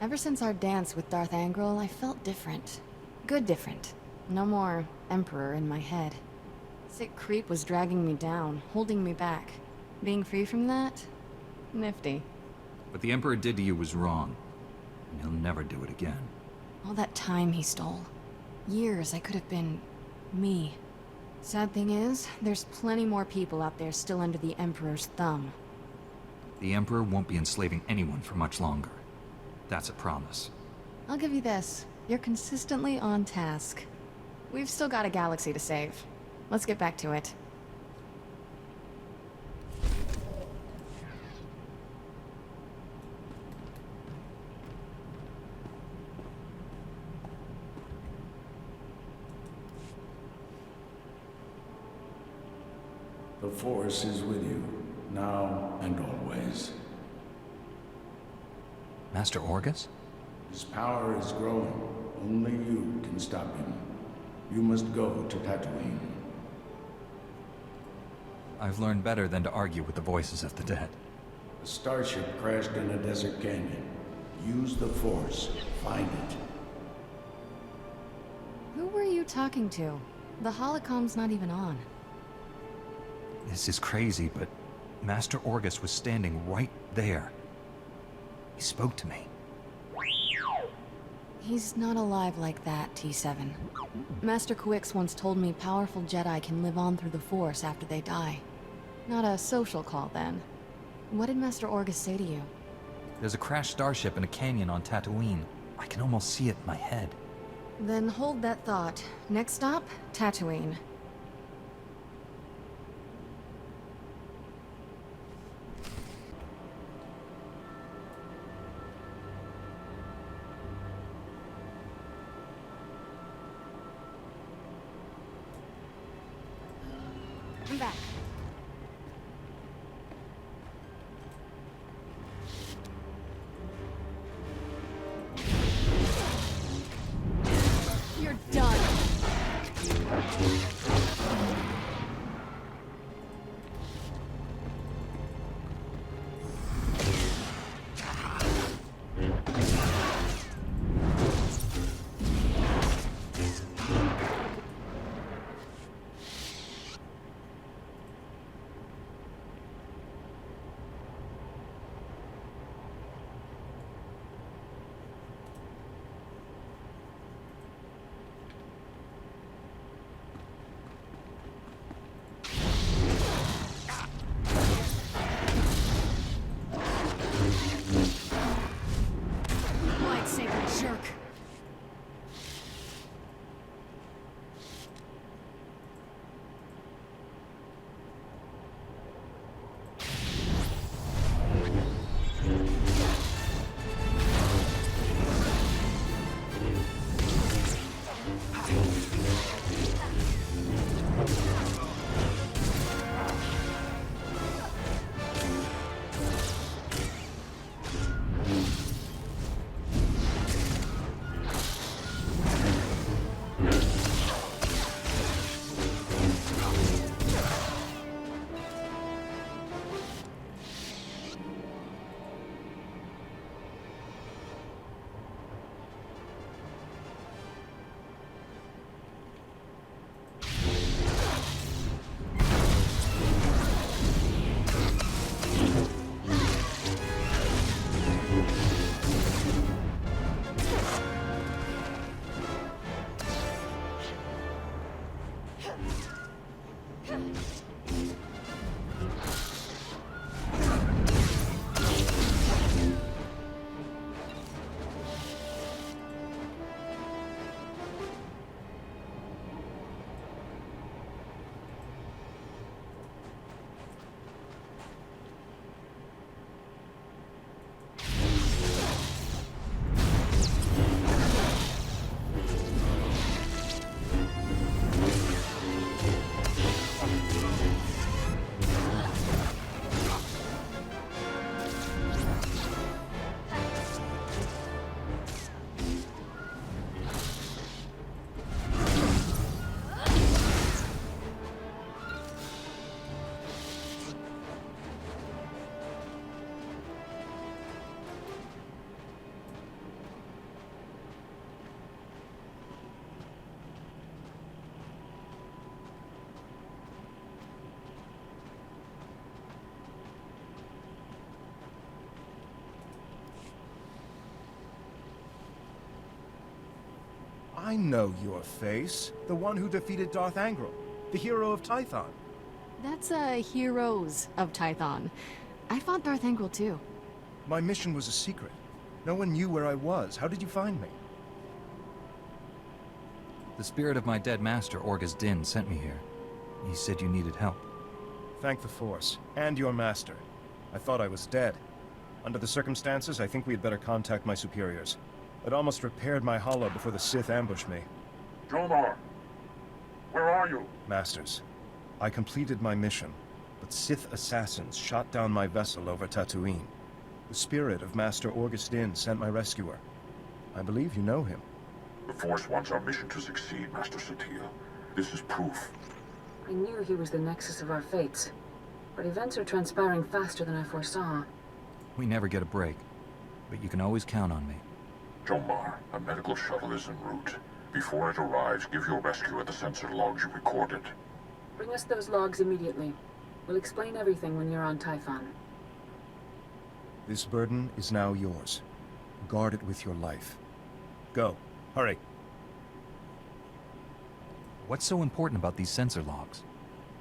Ever since our dance with Darth Angral, I felt different. Good different. No more Emperor in my head. Sick creep was dragging me down, holding me back. Being free from that? Nifty. What the Emperor did to you was wrong, and he'll never do it again. All that time he stole. Years I could have been... me. Sad thing is, there's plenty more people out there still under the Emperor's thumb. The Emperor won't be enslaving anyone for much longer. That's a promise. I'll give you this. You're consistently on task. We've still got a galaxy to save. Let's get back to it. The Force is with you, now and always. Master Orgus? His power is growing. Only you can stop him. You must go to Tatooine. I've learned better than to argue with the voices of the dead. A starship crashed in a desert canyon. Use the Force. Find it. Who were you talking to? The holocom's not even on. This is crazy, but Master Orgus was standing right there. He spoke to me. He's not alive like that, T7. Master Quix once told me powerful Jedi can live on through the Force after they die. Not a social call, then. What did Master Orgus say to you? There's a crashed starship in a canyon on Tatooine. I can almost see it in my head. Then hold that thought. Next stop, Tatooine. I'm back. You're done. I know your face. The one who defeated Darth Angral, the hero of Tython. That's Heroes of Tython. I fought Darth Angral too. My mission was a secret. No one knew where I was. How did you find me? The spirit of my dead master, Orgus Din, sent me here. He said you needed help. Thank the Force, and your master. I thought I was dead. Under the circumstances, I think we had better contact my superiors. I'd almost repaired my holo before the Sith ambushed me. Jomar, where are you? Masters, I completed my mission, but Sith assassins shot down my vessel over Tatooine. The spirit of Master Orgus Din sent my rescuer. I believe you know him. The Force wants our mission to succeed, Master Satele. This is proof. I knew he was the nexus of our fates, but events are transpiring faster than I foresaw. We never get a break, but you can always count on me. Jomar, a medical shuttle is en route. Before it arrives, give your rescuer the sensor logs you recorded. Bring us those logs immediately. We'll explain everything when you're on Typhon. This burden is now yours. Guard it with your life. Go. Hurry. What's so important about these sensor logs?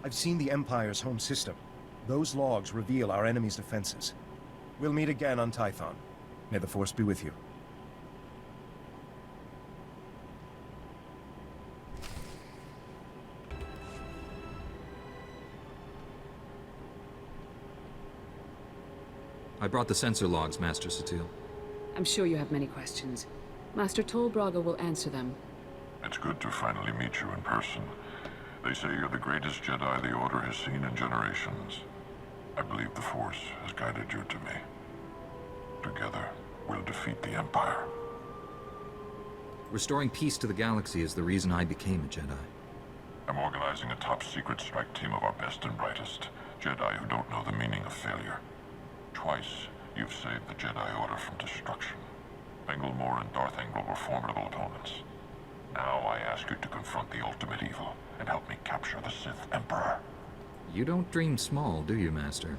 I've seen the Empire's home system. Those logs reveal our enemy's defenses. We'll meet again on Tython. May the Force be with you. I brought the sensor logs, Master Satele. I'm sure you have many questions. Master Tolbraga will answer them. It's good to finally meet you in person. They say you're the greatest Jedi the Order has seen in generations. I believe the Force has guided you to me. Together, we'll defeat the Empire. Restoring peace to the galaxy is the reason I became a Jedi. I'm organizing a top-secret strike team of our best and brightest. Jedi who don't know the meaning of failure. Twice, you've saved the Jedi Order from destruction. Bengilmore and Darth Angral were formidable opponents. Now I ask you to confront the ultimate evil and help me capture the Sith Emperor. You don't dream small, do you, Master?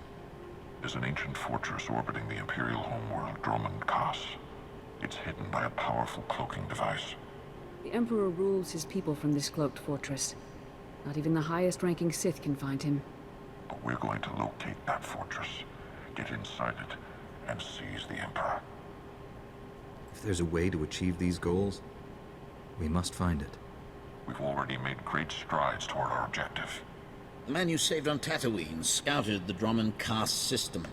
There's an ancient fortress orbiting the Imperial homeworld, Dromund Kaas. It's hidden by a powerful cloaking device. The Emperor rules his people from this cloaked fortress. Not even the highest-ranking Sith can find him. But we're going to locate that fortress, get inside it, and seize the Emperor. If there's a way to achieve these goals, we must find it. We've already made great strides toward our objective. The man you saved on Tatooine scouted the Dromund Kaas system.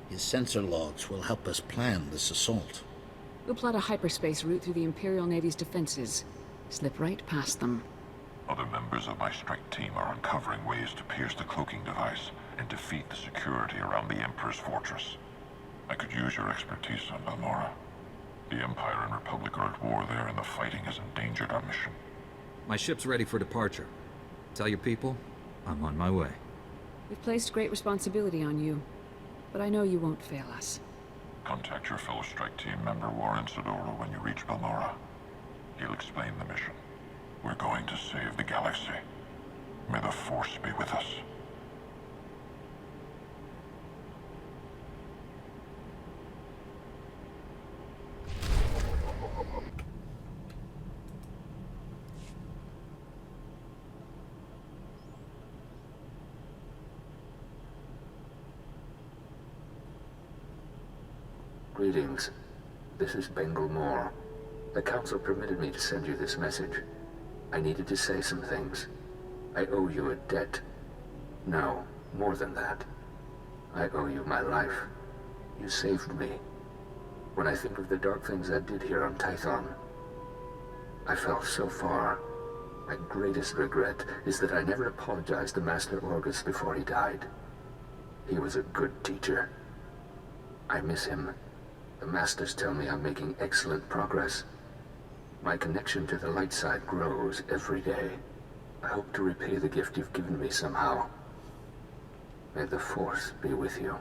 His sensor logs will help us plan this assault. We'll plot a hyperspace route through the Imperial Navy's defenses. Slip right past them. Other members of my strike team are uncovering ways to pierce the cloaking device and defeat the security around the Emperor's fortress. I could use your expertise on Balmorra. The Empire and Republic are at war there, and the fighting has endangered our mission. My ship's ready for departure. Tell your people, I'm on my way. We've placed great responsibility on you, but I know you won't fail us. Contact your fellow strike team member Warren Sidoro when you reach Balmorra. He'll explain the mission. We're going to save the galaxy. May the Force be with us. Greetings. This is Bengilmore. The Council permitted me to send you this message. I needed to say some things. I owe you a debt. No, more than that. I owe you my life. You saved me. When I think of the dark things I did here on Tython, I fell so far. My greatest regret is that I never apologized to Master Orgus before he died. He was a good teacher. I miss him. The Masters tell me I'm making excellent progress. My connection to the light side grows every day. I hope to repay the gift you've given me somehow. May the Force be with you.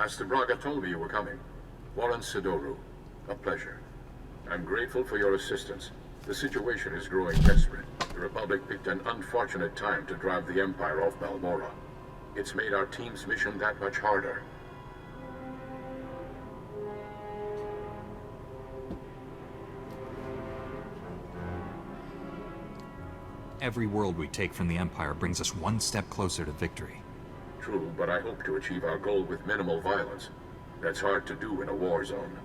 Master Braga told me you were coming. Warren Sidoru. A pleasure. I'm grateful for your assistance. The situation is growing desperate. The Republic picked an unfortunate time to drive the Empire off Balmorra. It's made our team's mission that much harder. Every world we take from the Empire brings us one step closer to victory. True, but I hope to achieve our goal with minimal violence. That's hard to do in a war zone.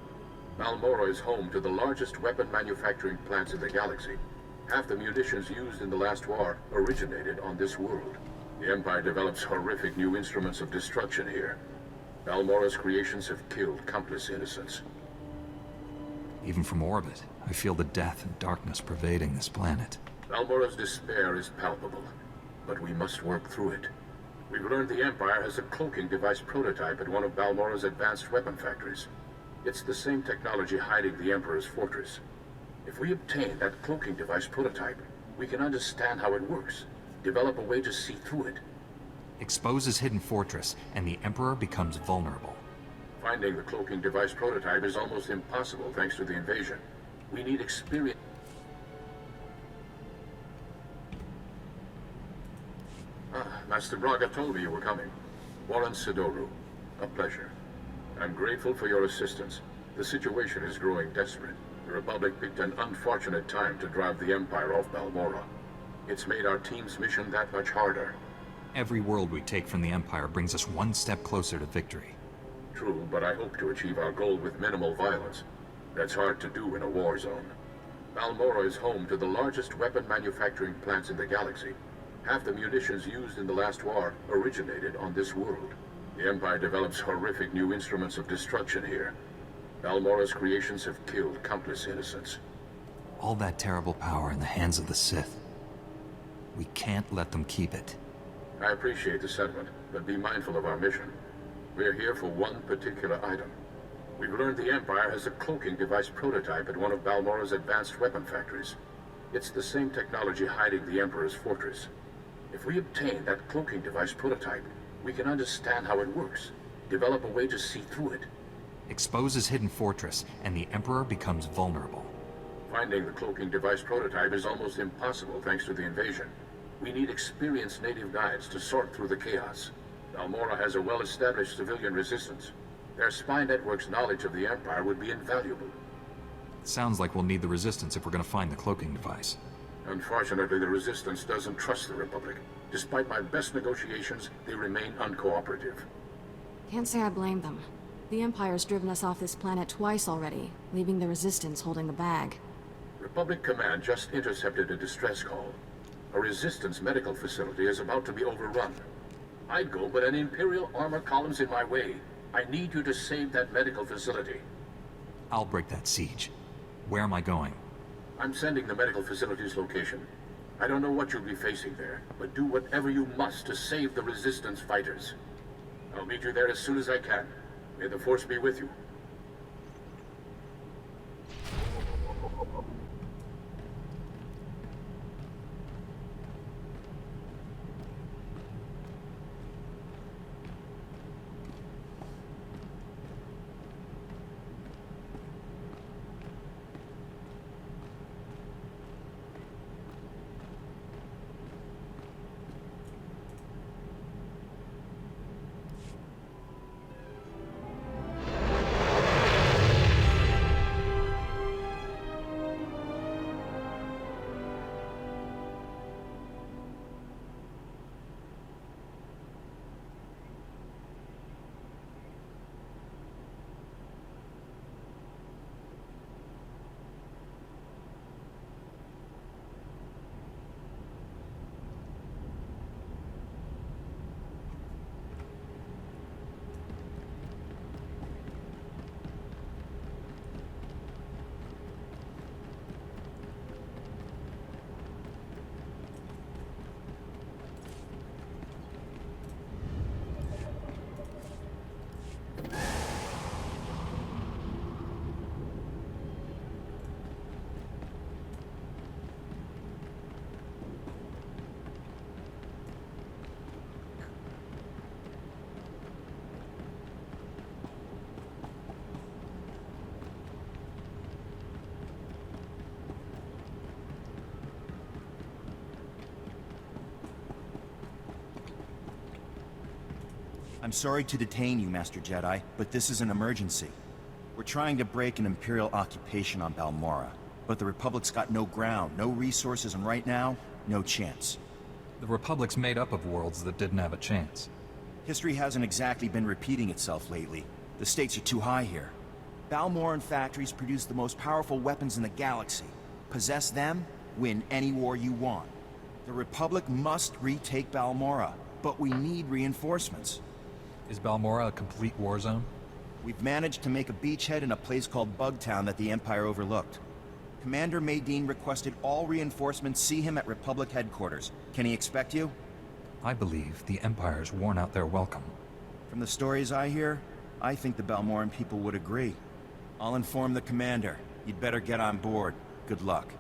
Balmorra is home to the largest weapon manufacturing plants in the galaxy. Half the munitions used in the last war originated on this world. The Empire develops horrific new instruments of destruction here. Balmorra's creations have killed countless innocents. Even from orbit, I feel the death and darkness pervading this planet. Balmorra's despair is palpable, but we must work through it. We've learned the Empire has a cloaking device prototype at one of Balmorra's advanced weapon factories. It's the same technology hiding the Emperor's fortress. If we obtain that cloaking device prototype, we can understand how it works, develop a way to see through it. Expose his hidden fortress, and the Emperor becomes vulnerable. Finding the cloaking device prototype is almost impossible thanks to the invasion. We need experience. Master Braga told me you were coming. Warren Sidoru. A pleasure. I'm grateful for your assistance. The situation is growing desperate. The Republic picked an unfortunate time to drive the Empire off Balmorra. It's made our team's mission that much harder. Every world we take from the Empire brings us one step closer to victory. True, but I hope to achieve our goal with minimal violence. That's hard to do in a war zone. Balmorra is home to the largest weapon manufacturing plants in the galaxy. Half the munitions used in the last war originated on this world. The Empire develops horrific new instruments of destruction here. Balmorra's creations have killed countless innocents. All that terrible power in the hands of the Sith. We can't let them keep it. I appreciate the sentiment, but be mindful of our mission. We're here for one particular item. We've learned the Empire has a cloaking device prototype at one of Balmorra's advanced weapon factories. It's the same technology hiding the Emperor's fortress. If we obtain that cloaking device prototype, we can understand how it works, develop a way to see through it. Expose his hidden fortress, and the Emperor becomes vulnerable. Finding the cloaking device prototype is almost impossible thanks to the invasion. We need experienced native guides to sort through the chaos. Balmorra has a well-established civilian resistance. Their spy network's knowledge of the Empire would be invaluable. Sounds like we'll need the Resistance if we're gonna find the cloaking device. Unfortunately, the Resistance doesn't trust the Republic. Despite my best negotiations, they remain uncooperative. Can't say I blame them. The Empire's driven us off this planet twice already, leaving the Resistance holding the bag. Republic Command just intercepted a distress call. A Resistance medical facility is about to be overrun. I'd go, but an Imperial armor column's in my way. I need you to save that medical facility. I'll break that siege. Where am I going? I'm sending the medical facility's location. I don't know what you'll be facing there, but do whatever you must to save the Resistance fighters. I'll meet you there as soon as I can. May the Force be with you. I'm sorry to detain you, Master Jedi, but this is an emergency. We're trying to break an Imperial occupation on Balmorra, but the Republic's got no ground, no resources, and right now, no chance. The Republic's made up of worlds that didn't have a chance. History hasn't exactly been repeating itself lately. The stakes are too high here. Balmorran factories produce the most powerful weapons in the galaxy. Possess them, win any war you want. The Republic must retake Balmorra, but we need reinforcements. Is Balmorra a complete war zone? We've managed to make a beachhead in a place called Bugtown that the Empire overlooked. Commander Maydean requested all reinforcements see him at Republic headquarters. Can he expect you? I believe the Empire's worn out their welcome. From the stories I hear, I think the Balmorran people would agree. I'll inform the commander. You'd better get on board. Good luck.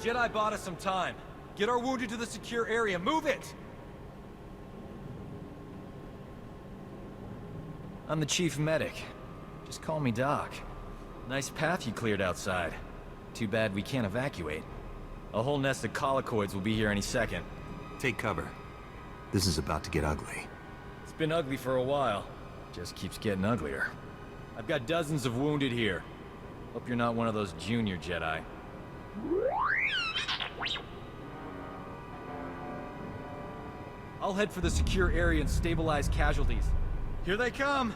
Jedi bought us some time. Get our wounded to the secure area. Move it! I'm the chief medic. Just call me Doc. Nice path you cleared outside. Too bad we can't evacuate. A whole nest of collocoids will be here any second. Take cover. This is about to get ugly. It's been ugly for a while. Just keeps getting uglier. I've got dozens of wounded here. Hope you're not one of those junior Jedi. I'll head for the secure area and stabilize casualties. Here they come!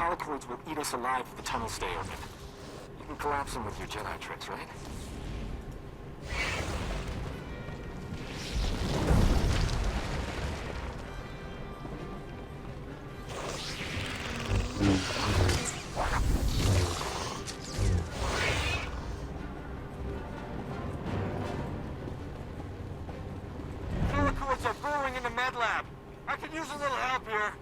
colicoids will eat us alive if the tunnels stay open. You can collapse them with your Jedi tricks, right? Colicoids are burrowing in the med lab. I could use a little help here.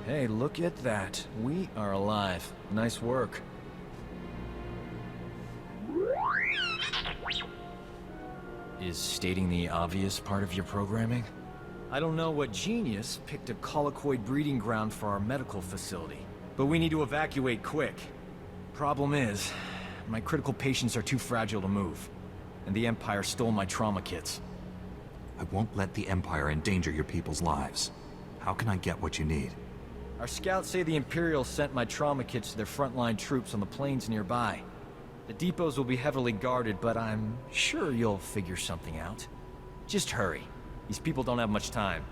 Hey, look at that. We are alive. Nice work. Is stating the obvious part of your programming? I don't know what genius picked a colicoid breeding ground for our medical facility, but we need to evacuate quick. Problem is, my critical patients are too fragile to move, and the Empire stole my trauma kits. I won't let the Empire endanger your people's lives. How can I get what you need? Our scouts say the Imperials sent my trauma kits to their frontline troops on the plains nearby. The depots will be heavily guarded, but I'm sure you'll figure something out. Just hurry. These people don't have much time.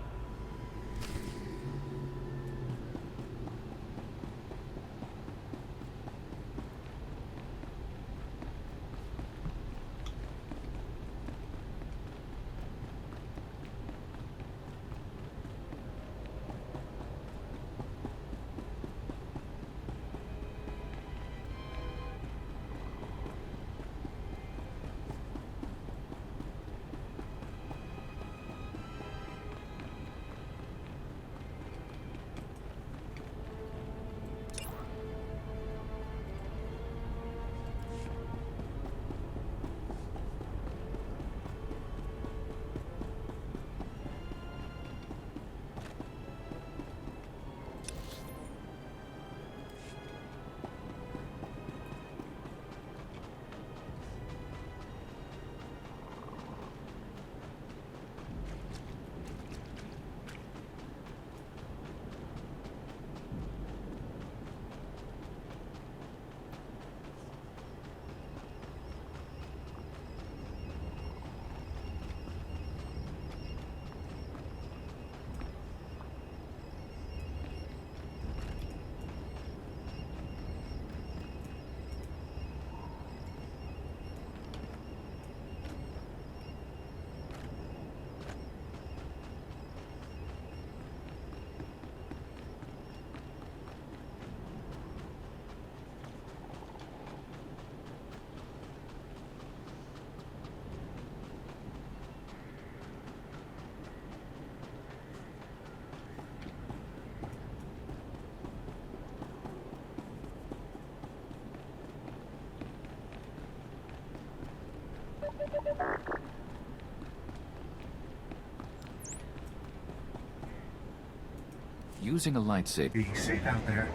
Using a lightsaber. Being safe out there?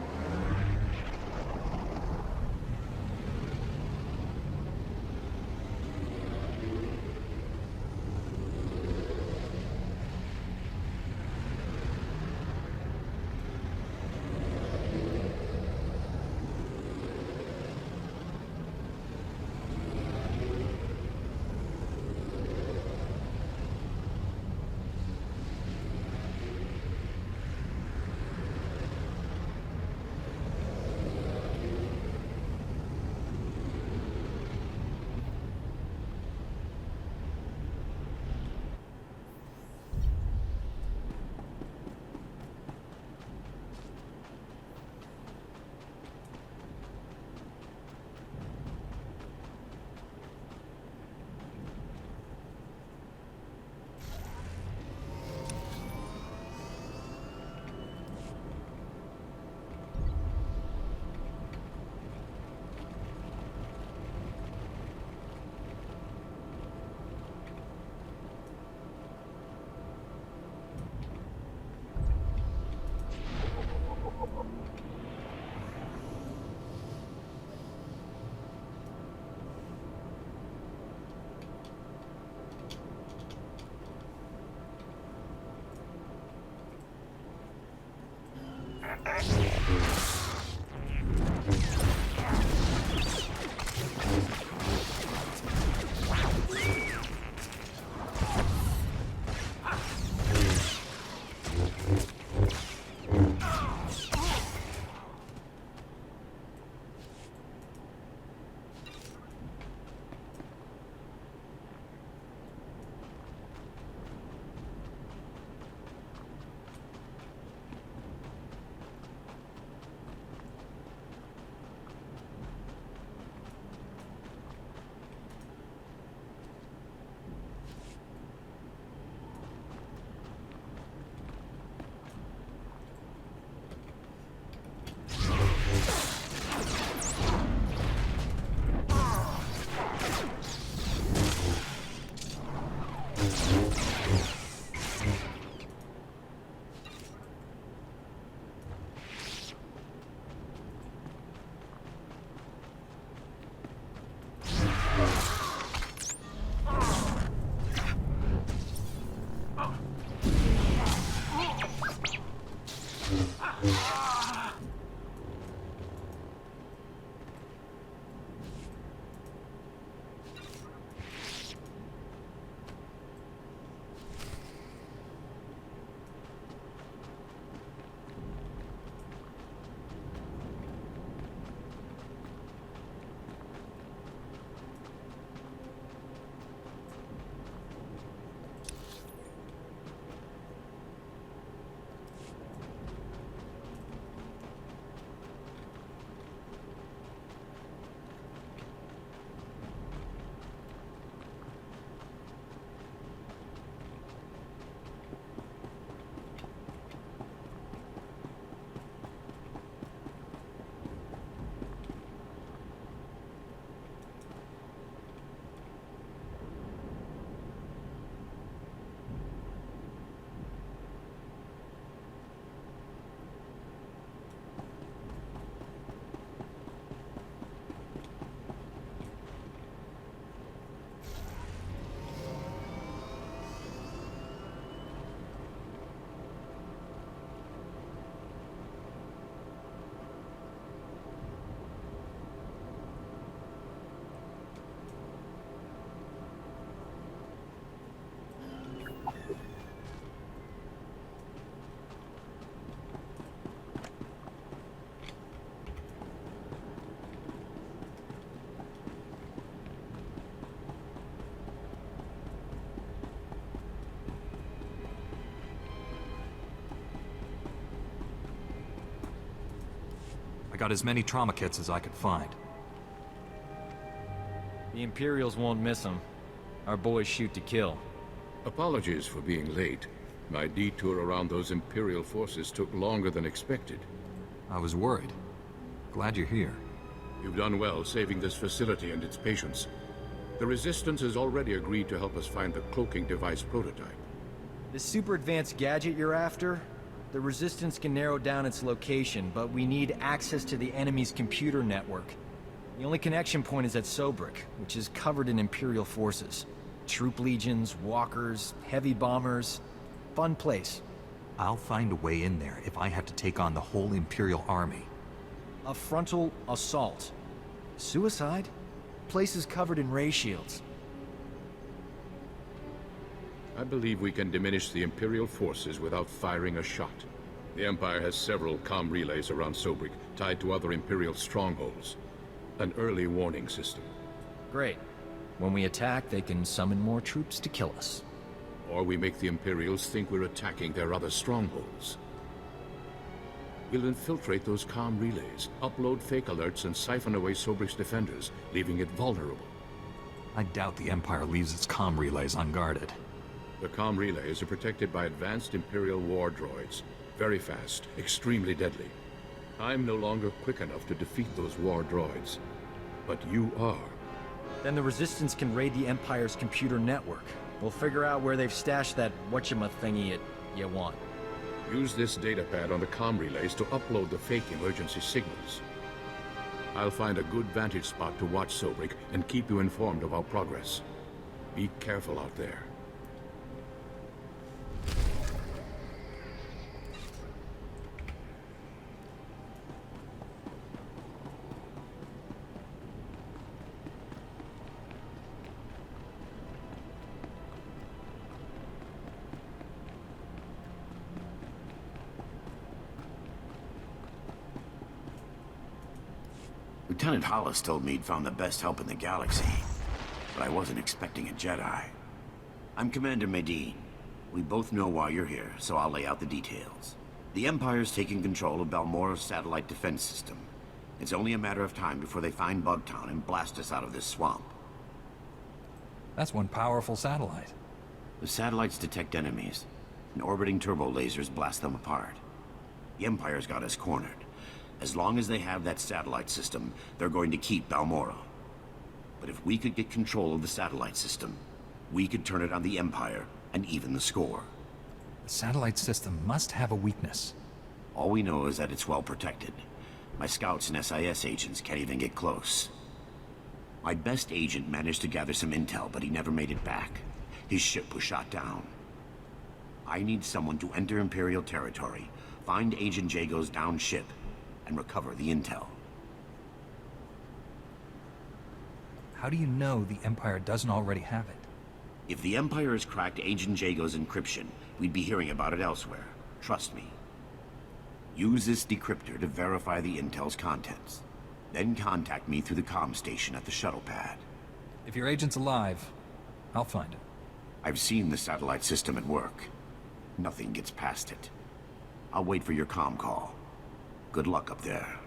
I got as many trauma kits as I could find. The Imperials won't miss them. Our boys shoot to kill. Apologies for being late. My detour around those Imperial forces took longer than expected. I was worried. Glad you're here. You've done well saving this facility and its patients. The Resistance has already agreed to help us find the cloaking device prototype. This super advanced gadget you're after? The Resistance can narrow down its location, but we need access to the enemy's computer network. The only connection point is at Sobrik, which is covered in Imperial forces. Troop legions, walkers, heavy bombers. Fun place. I'll find a way in there if I have to take on the whole Imperial army. A frontal assault. Suicide? Place is covered in ray shields. I believe we can diminish the Imperial forces without firing a shot. The Empire has several comm relays around Sobrik, tied to other Imperial strongholds. An early warning system. Great. When we attack, they can summon more troops to kill us. Or we make the Imperials think we're attacking their other strongholds. We'll infiltrate those comm relays, upload fake alerts, and siphon away Sobrik's defenders, leaving it vulnerable. I doubt the Empire leaves its comm relays unguarded. The comm relays are protected by advanced Imperial war droids. Very fast, extremely deadly. I'm no longer quick enough to defeat those war droids. But you are. Then the Resistance can raid the Empire's computer network. We'll figure out where they've stashed that whatchamacallit you want. Use this datapad on the comm relays to upload the fake emergency signals. I'll find a good vantage spot to watch Sobrik and keep you informed of our progress. Be careful out there. Lieutenant Hollis told me he'd found the best help in the galaxy, but I wasn't expecting a Jedi. I'm Commander Medine. We both know why you're here, so I'll lay out the details. The Empire's taking control of Balmora's satellite defense system. It's only a matter of time before they find Bugtown and blast us out of this swamp. That's one powerful satellite. The satellites detect enemies, and orbiting turbo lasers blast them apart. The Empire's got us cornered. As long as they have that satellite system, they're going to keep Balmora. But if we could get control of the satellite system, we could turn it on the Empire and even the score. The satellite system must have a weakness. All we know is that it's well protected. My scouts and SIS agents can't even get close. My best agent managed to gather some intel, but he never made it back. His ship was shot down. I need someone to enter Imperial territory, find Agent Jago's downed ship, and recover the intel. How do you know the Empire doesn't already have it? If the Empire has cracked Agent Jago's encryption, we'd be hearing about it elsewhere. Trust me. Use this decryptor to verify the intel's contents. Then contact me through the comm station at the shuttle pad. If your agent's alive, I'll find him. I've seen the satellite system at work. Nothing gets past it. I'll wait for your comm call. Good luck up there.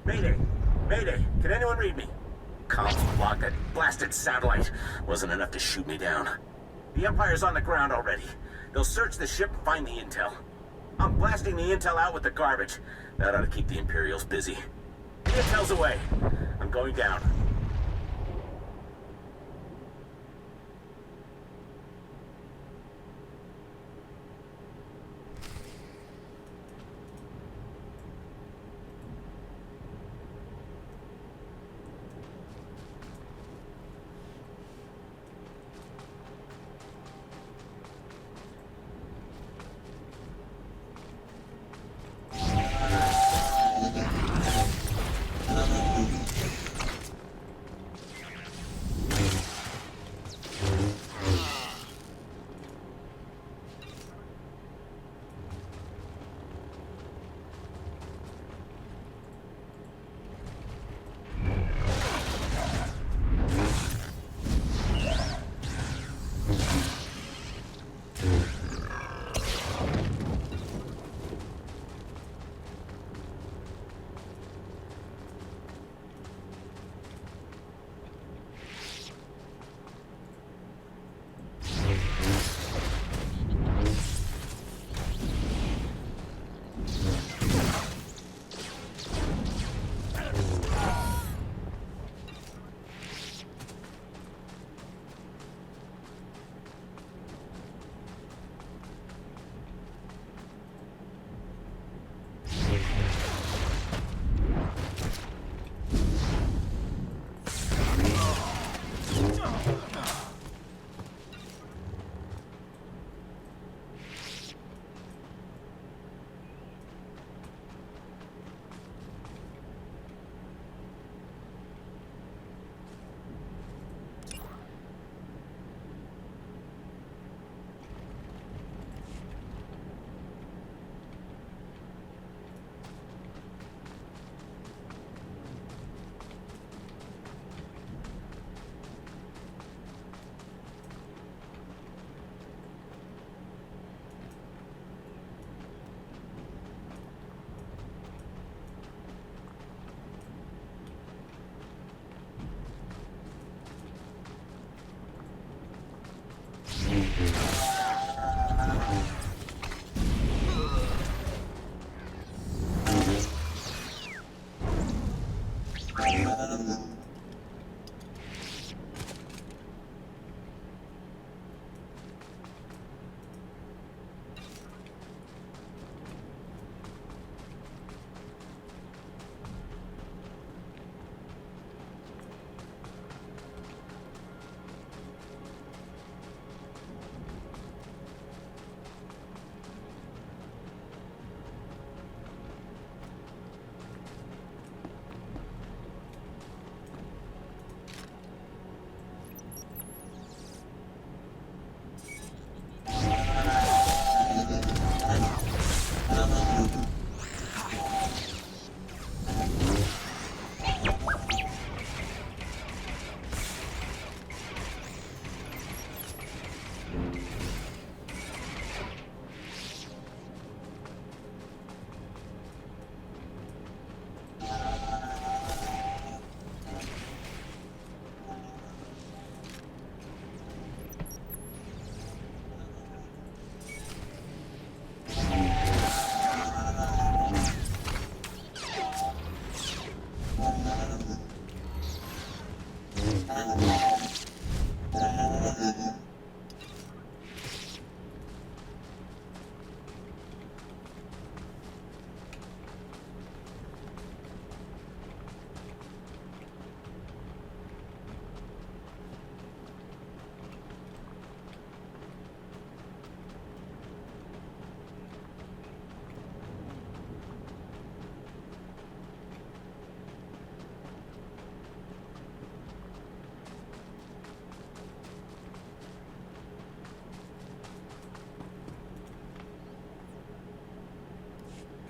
Mayday! Mayday! Can anyone read me? comms block, that blasted satellite, wasn't enough to shoot me down. The Empire's on the ground already. They'll search the ship and find the intel. I'm blasting the intel out with the garbage. That ought to keep the Imperials busy. The intel's away. I'm going down.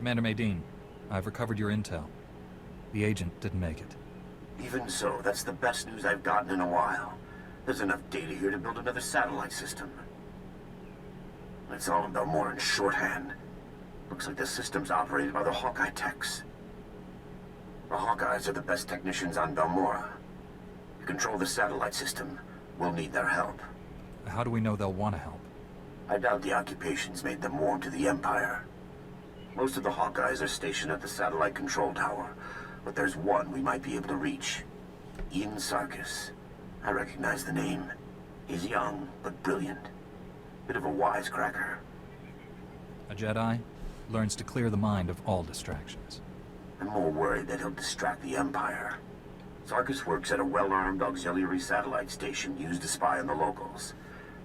Commander Maydeen, I've recovered your intel. The agent didn't make it. Even so, that's the best news I've gotten in a while. There's enough data here to build another satellite system. It's all in Belmore in shorthand. Looks like the system's operated by the Hawkeye techs. The Hawkeyes are the best technicians on Belmora. control the satellite system, we'll need their help. How do we know they'll want to help? I doubt the occupations made them warm to the Empire. Most of the Hawkeyes are stationed at the satellite control tower, but there's one we might be able to reach. Ian Sarkis. I recognize the name. He's young, but brilliant. Bit of a wisecracker. A Jedi learns to clear the mind of all distractions. I'm more worried that he'll distract the Empire. Sarkis works at a well-armed auxiliary satellite station used to spy on the locals.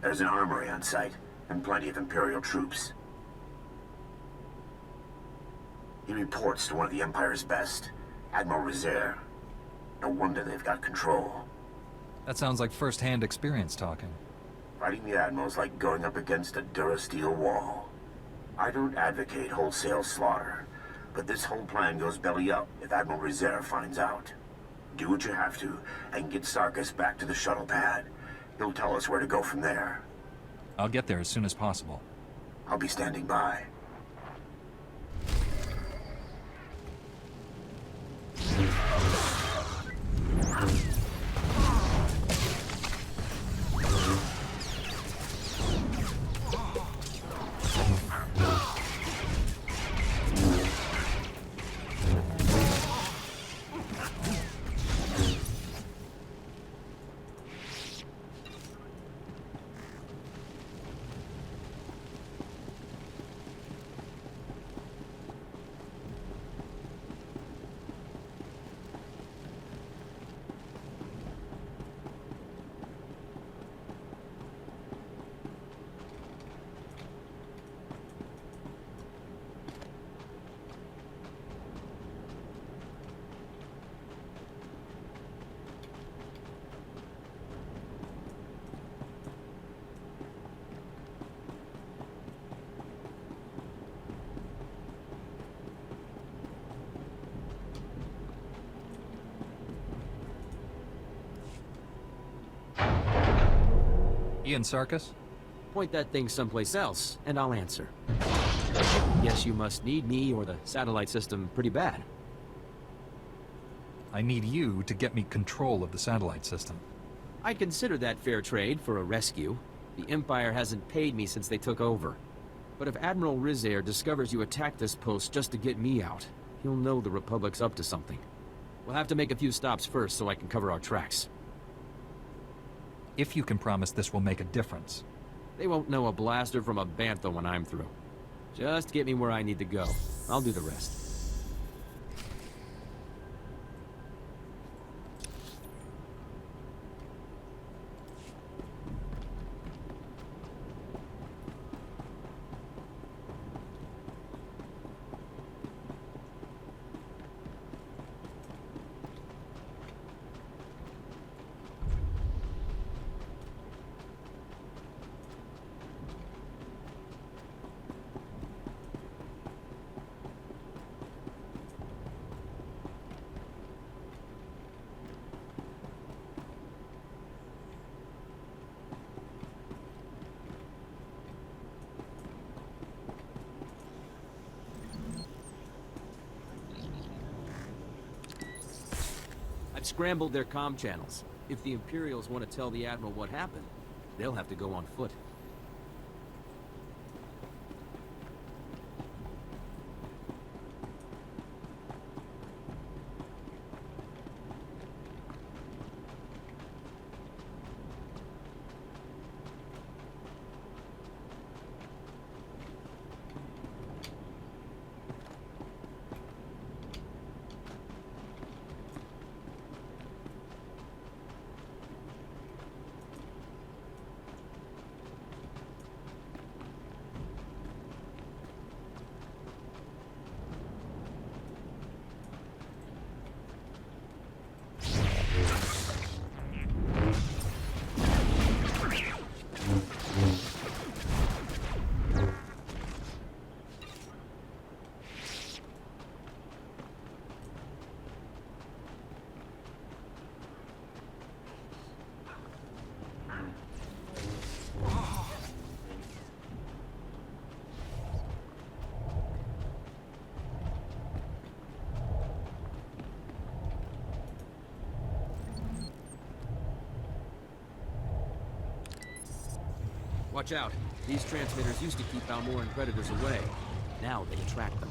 There's an armory on site, and plenty of Imperial troops. He reports to one of the Empire's best, Admiral Rezair. No wonder they've got control. That sounds like first-hand experience talking. Fighting the Admiral's like going up against a Durasteel wall. I don't advocate wholesale slaughter, but this whole plan goes belly up if Admiral Rezair finds out. Do what you have to, and get Sarkis back to the shuttle pad. He'll tell us where to go from there. I'll get there as soon as possible. I'll be standing by. Ian Sarkis? Point that thing someplace else, and I'll answer. Guess you must need me or the satellite system pretty bad. I need you to get me control of the satellite system. I'd consider that fair trade for a rescue. The Empire hasn't paid me since they took over. But if Admiral Rezair discovers you attacked this post just to get me out, he'll know the Republic's up to something. We'll have to make a few stops first so I can cover our tracks. If you can promise this will make a difference. They won't know a blaster from a bantha when I'm through. Just get me where I need to go. I'll do the rest. Scrambled their comm channels. If the Imperials want to tell the Admiral what happened, they'll have to go on foot. Watch out. These transmitters used to keep Balmoran predators away. Now they attract them.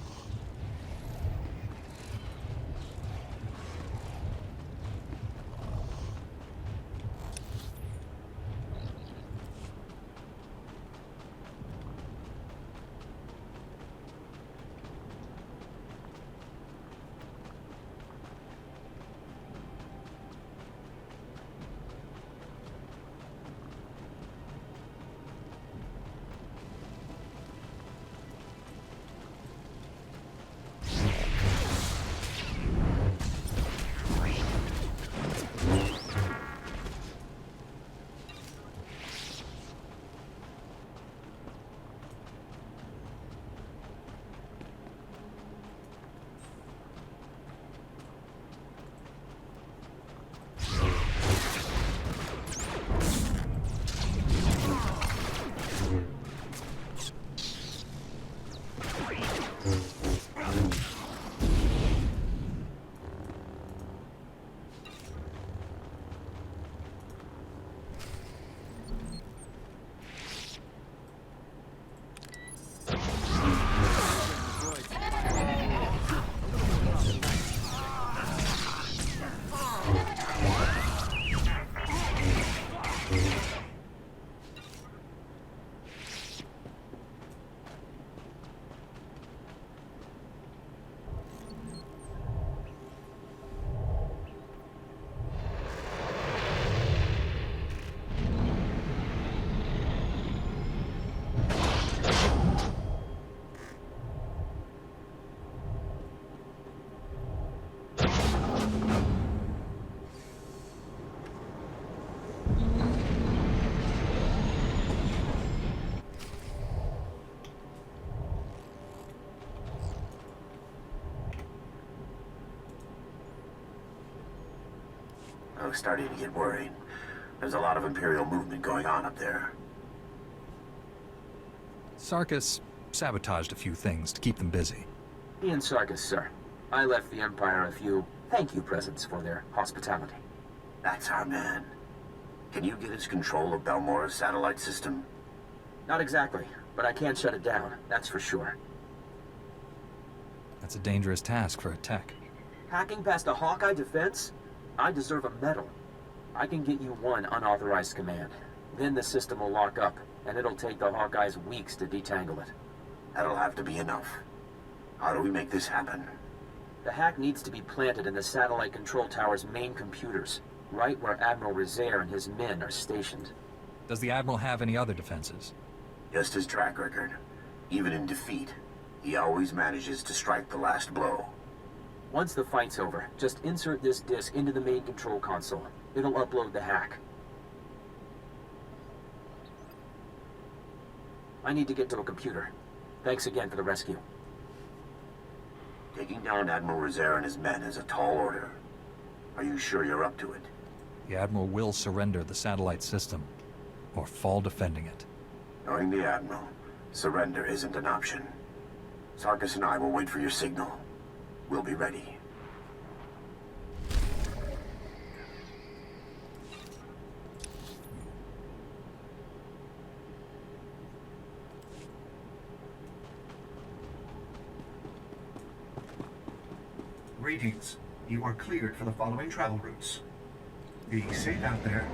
I was starting to get worried. There's a lot of Imperial movement going on up there. Sarkis sabotaged a few things to keep them busy. Ian Sarkis, sir. I left the Empire a few thank you presents for their hospitality. That's our man. Can you get us control of Balmora's satellite system? Not exactly, but I can shut it down, that's for sure. That's a dangerous task for a tech. Hacking past a Hawkeye defense? I deserve a medal. I can get you one unauthorized command. Then the system will lock up, and it'll take the Hawkeyes weeks to detangle it. That'll have to be enough. How do we make this happen? The hack needs to be planted in the satellite control tower's main computers, right where Admiral Rizair and his men are stationed. Does the Admiral have any other defenses? Just his track record. Even in defeat, he always manages to strike the last blow. Once the fight's over, just insert this disk into the main control console. It'll upload the hack. I need to get to a computer. Thanks again for the rescue. Taking down Admiral Rizair and his men is a tall order. Are you sure you're up to it? The Admiral will surrender the satellite system, or fall defending it. Knowing the Admiral, surrender isn't an option. Sarkis and I will wait for your signal. We'll be ready. Greetings. You are cleared for the following travel routes. Be safe out there.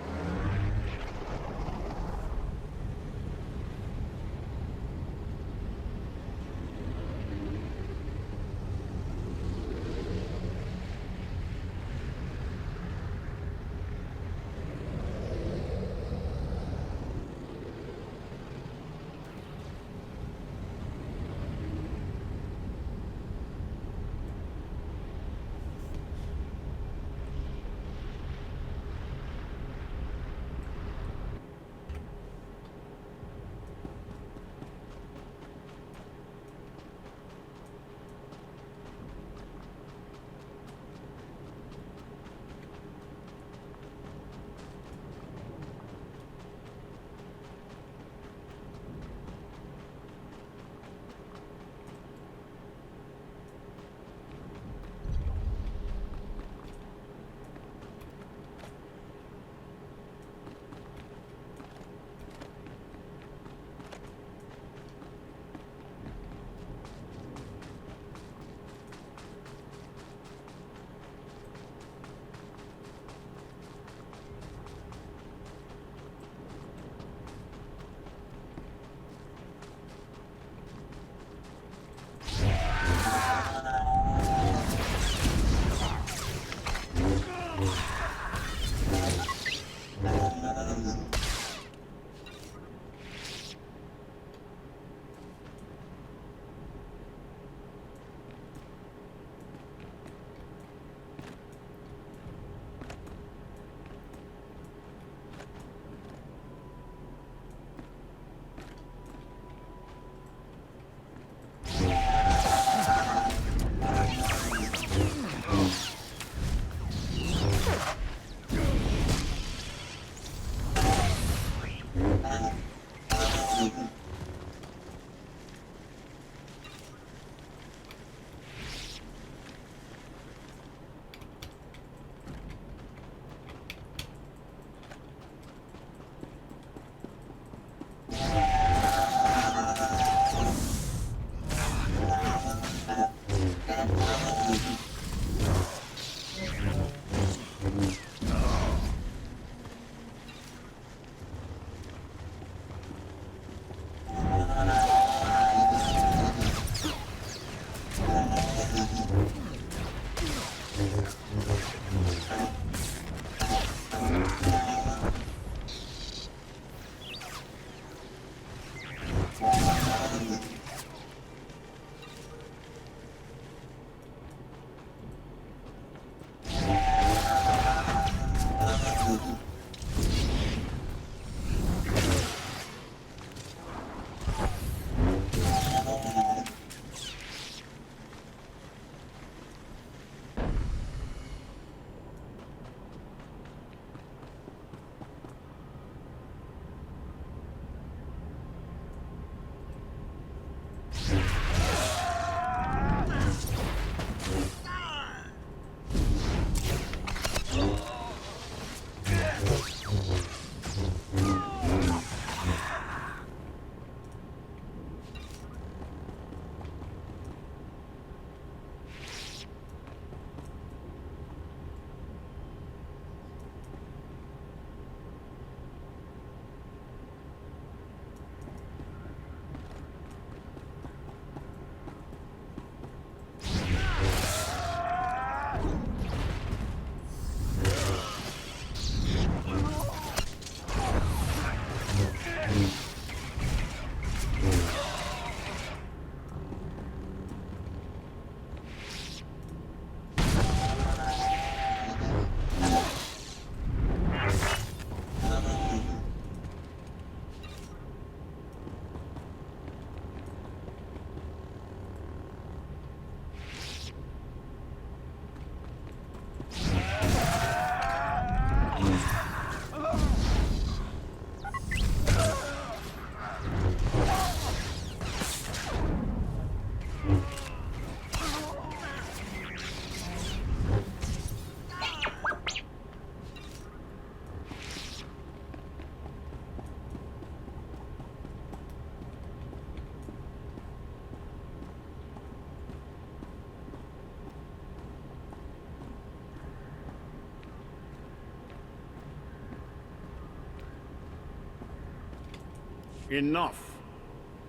Enough.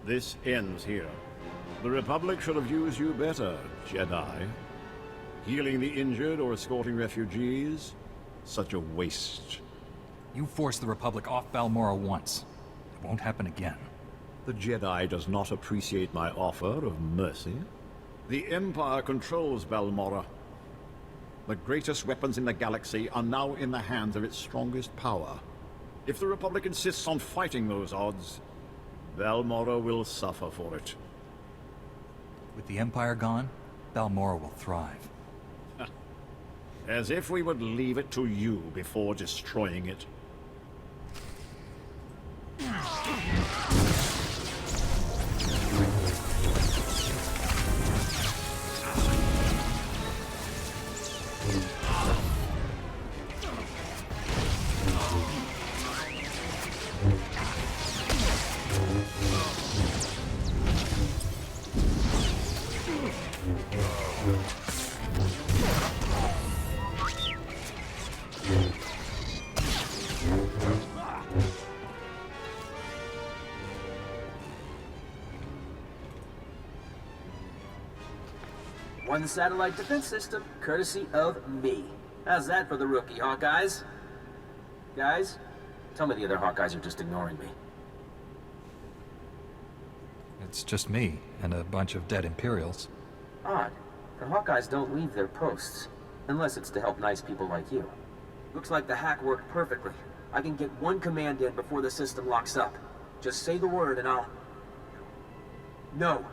This ends here. The Republic should have used you better, Jedi. Healing the injured or escorting refugees? Such a waste. You forced the Republic off Balmora once. It won't happen again. The Jedi does not appreciate my offer of mercy. The Empire controls Balmora. The greatest weapons in the galaxy are now in the hands of its strongest power. If the Republic insists on fighting those odds, Balmora will suffer for it. With the Empire gone, Balmora will thrive. As if we would leave it to you before destroying it. One satellite defense system, courtesy of me. How's that for the rookie, Hawkeyes? Guys, tell me the other Hawkeyes are just ignoring me. It's just me and a bunch of dead Imperials. Odd. The Hawkeyes don't leave their posts, unless it's to help nice people like you. Looks like the hack worked perfectly. I can get one command in before the system locks up. Just say the word and I'll... No,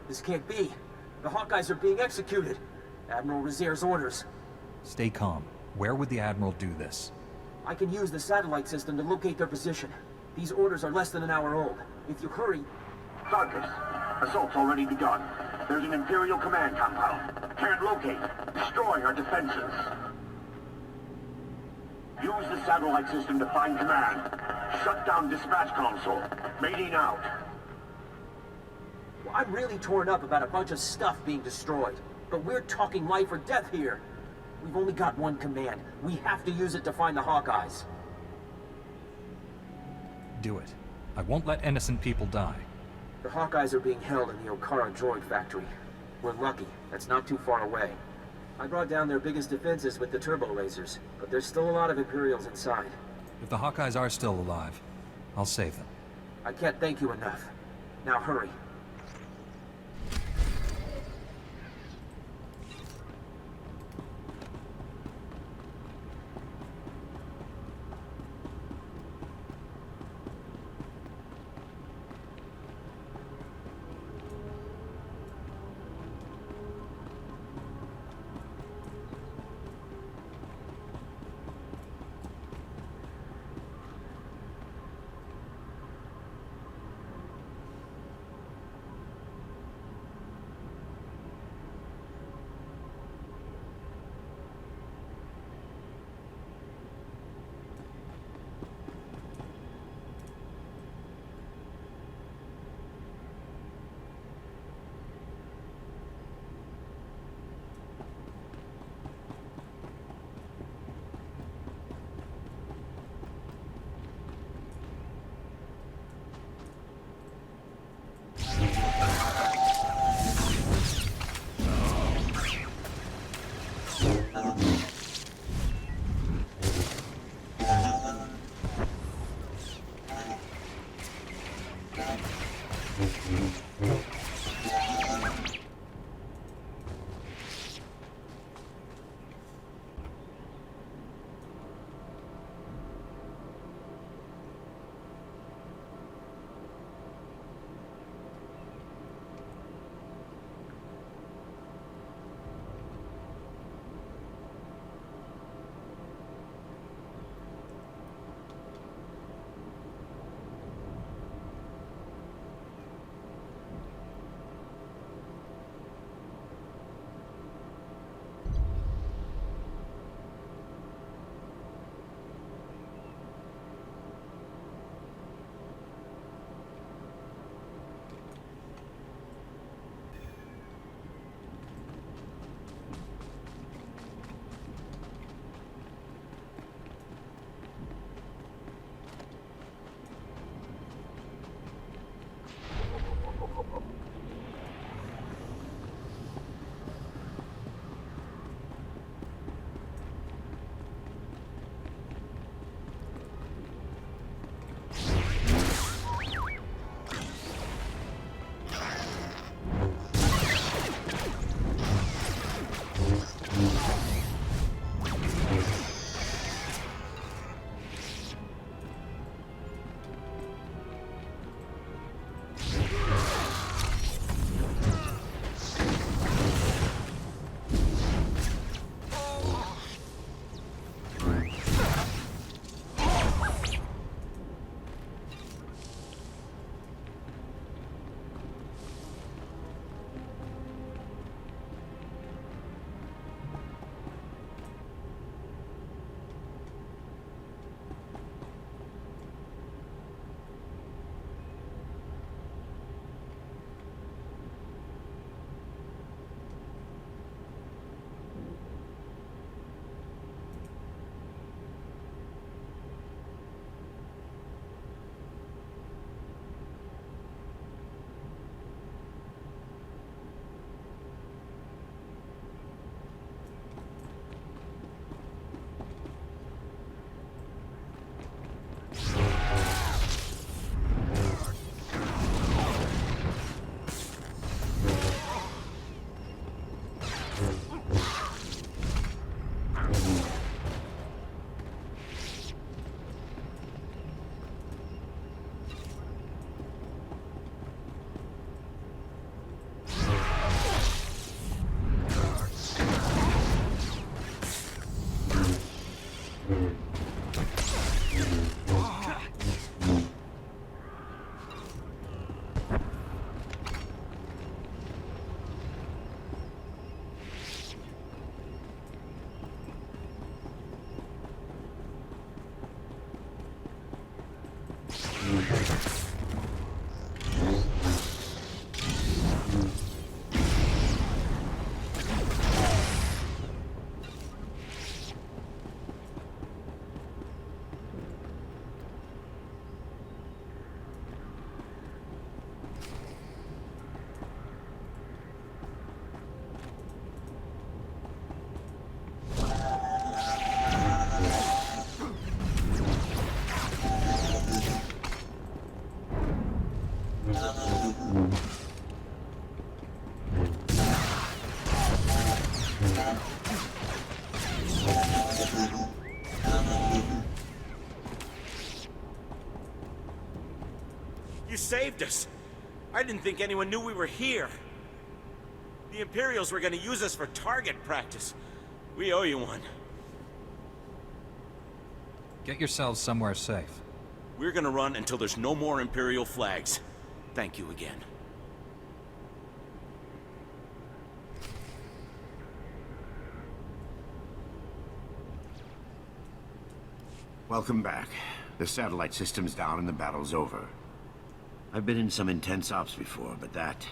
this can't be. The Hawkeyes are being executed. Admiral Rizier's orders. Stay calm. Where would the Admiral do this? I can use the satellite system to locate their position. These orders are less than an hour old. If you hurry... Sarkis, assault's already begun. There's an Imperial command compound. Can't locate. Destroy our defenses. Use the satellite system to find command. Shut down dispatch console. Mating out. Well, I'm really torn up about a bunch of stuff being destroyed. But we're talking life or death here. We've only got one command. We have to use it to find the Hawkeyes. Do it. I won't let innocent people die. The Hawkeyes are being held in the Okara droid factory. We're lucky. That's not too far away. I brought down their biggest defenses with the turbo lasers, but there's still a lot of Imperials inside. If the Hawkeyes are still alive, I'll save them. I can't thank you enough. Now hurry. You saved us. I didn't think anyone knew we were here. The Imperials were gonna use us for target practice. We owe you one. Get yourselves somewhere safe. We're gonna run until there's no more Imperial flags. Thank you again. Welcome back. The satellite system's down and the battle's over. I've been in some intense ops before, but that...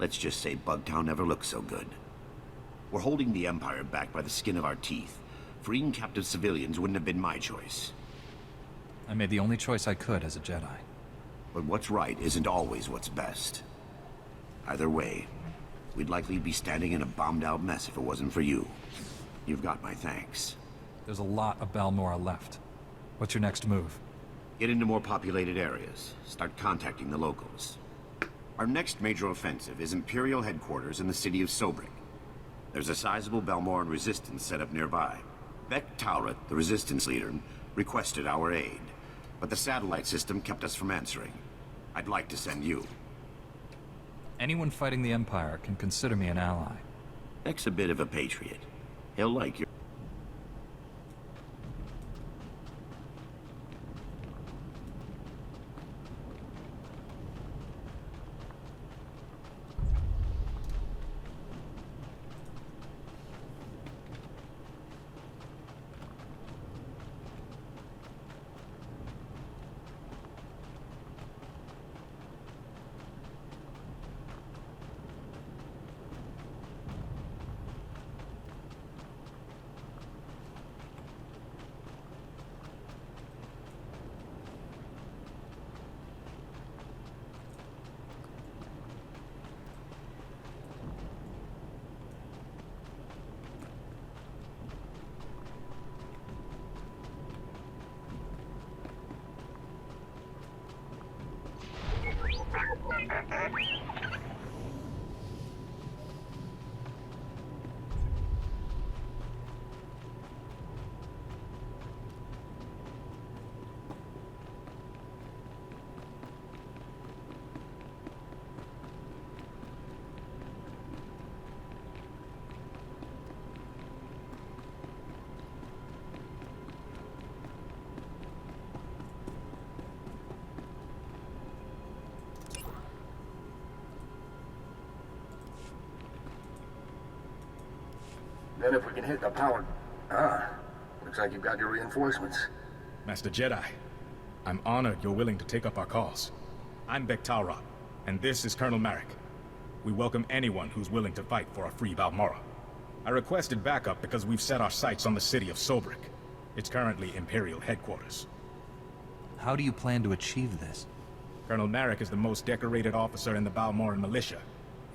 let's just say Bugtown never looked so good. We're holding the Empire back by the skin of our teeth. Freeing captive civilians wouldn't have been my choice. I made the only choice I could as a Jedi. But what's right isn't always what's best. Either way, we'd likely be standing in a bombed-out mess if it wasn't for you. You've got my thanks. There's a lot of Balmora left. What's your next move? Get into more populated areas. Start contacting the locals. Our next major offensive is Imperial headquarters in the city of Sobrik. There's a sizable Balmoran resistance set up nearby. Beck Taurat, the resistance leader, requested our aid, but the satellite system kept us from answering. I'd like to send you. Anyone fighting the Empire can consider me an ally. Beck's a bit of a patriot. He'll like your... Then if we can hit the power... looks like you've got your reinforcements. Master Jedi, I'm honored you're willing to take up our cause. I'm Beck Taurat, and this is Colonel Marek. We welcome anyone who's willing to fight for a free Balmora. I requested backup because we've set our sights on the city of Sobrik. It's currently Imperial headquarters. How do you plan to achieve this? Colonel Marek is the most decorated officer in the Balmoran militia,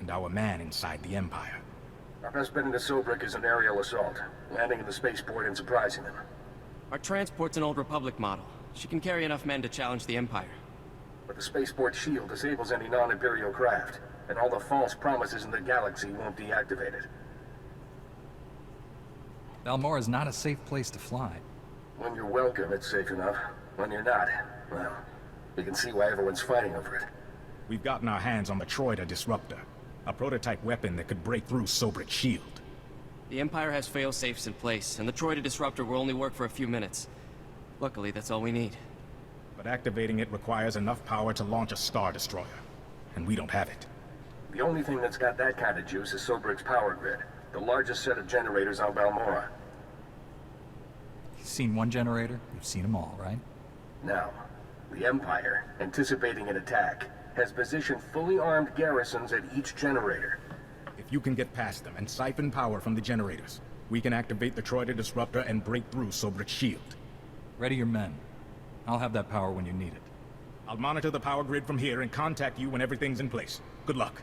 and our man inside the Empire. Our best bet into Sobrik is an aerial assault, landing in the spaceport and surprising them. Our transport's an old Republic model. She can carry enough men to challenge the Empire. But the spaceport shield disables any non-Imperial craft, and all the false promises in the galaxy won't deactivate it. Balmora is not a safe place to fly. When you're welcome, it's safe enough. When you're not, well, you can see why everyone's fighting over it. We've gotten our hands on the Troida Disruptor, a prototype weapon that could break through Sobrik's shield. The Empire has fail-safes in place, and the Troida Disruptor will only work for a few minutes. Luckily, that's all we need. But activating it requires enough power to launch a Star Destroyer, and we don't have it. The only thing that's got that kind of juice is Sobrik's power grid, the largest set of generators on Balmora. You've seen one generator, you've seen them all, right? Now, The Empire, anticipating an attack, has positioned fully armed garrisons at each generator. If you can get past them and siphon power from the generators, we can activate the Troida Disruptor and break through Sobrik's shield. Ready your men. I'll have that power when you need it. I'll monitor the power grid from here and contact you when everything's in place. Good luck.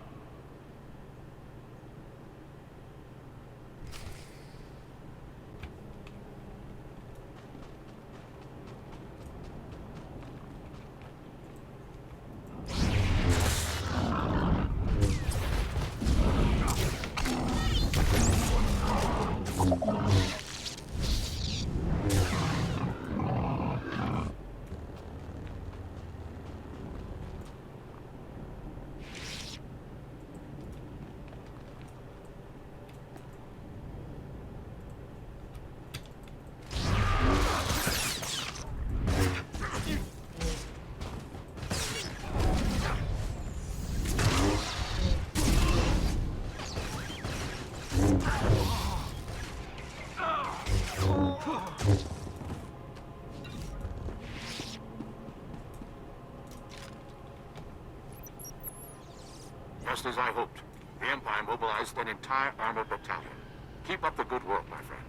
Just as I hoped, the Empire mobilized an entire armored battalion. Keep up the good work, my friend.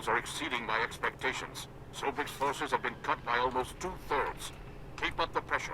Are exceeding my expectations. Sobrik's forces have been cut by almost 2/3. Keep up the pressure.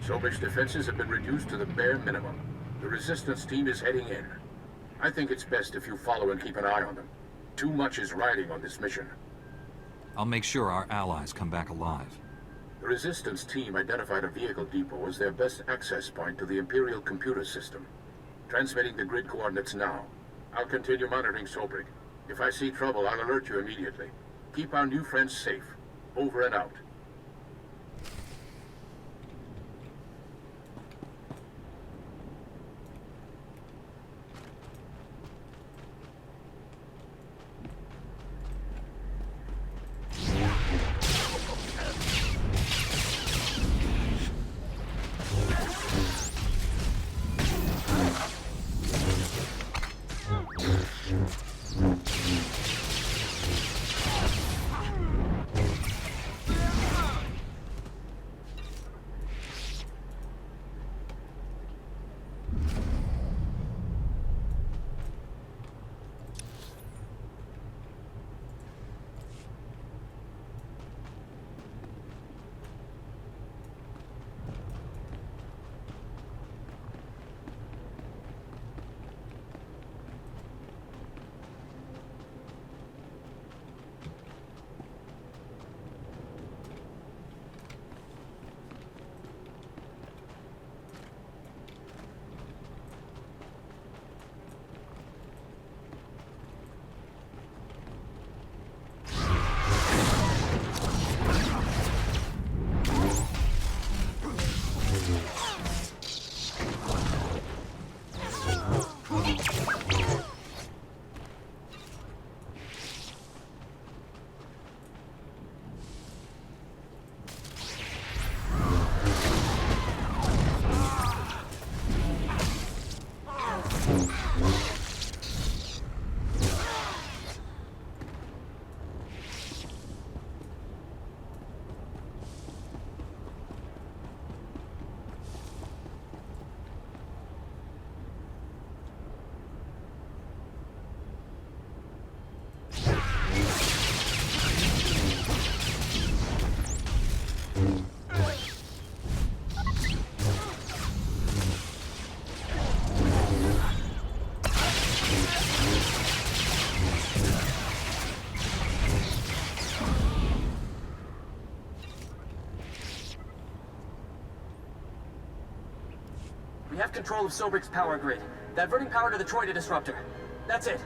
Sobrick's defenses have been reduced to the bare minimum. The resistance team is heading in. I think it's best if you follow and keep an eye on them. Too much is riding on this mission. I'll make sure our allies come back alive. The resistance team identified a vehicle depot as their best access point to the Imperial computer system. Transmitting the grid coordinates now. I'll continue monitoring Sobrick. If I see trouble, I'll alert you immediately. Keep our new friends safe. Over and out. We have control of Sobrick's power grid. Diverting power to the Troida disruptor. That's it.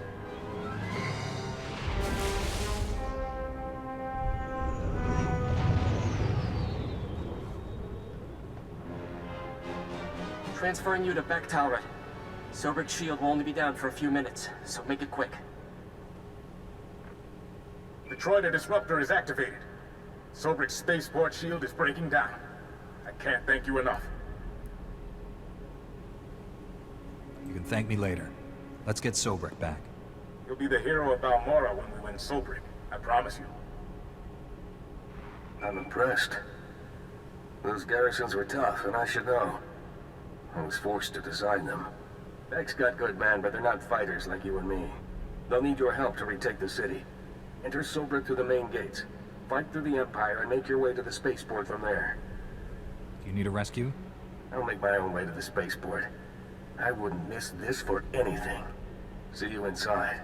Transferring you to Beck Talrot. Sobrick's shield will only be down for a few minutes, so make it quick. The Troida disruptor is activated. Sobrick's spaceport shield is breaking down. I can't thank you enough. You can thank me later. Let's get Sobrick back. You'll be the hero of Balmora when we win Sobrick. I promise you. I'm impressed. Those garrisons were tough, and I should know. I was forced to design them. Beck's got good men, but they're not fighters like you and me. They'll need your help to retake the city. Enter Sobrick through the main gates. Fight through the Empire and make your way to the spaceport from there. Do you need a rescue? I'll make my own way to the spaceport. I wouldn't miss this for anything. See you inside.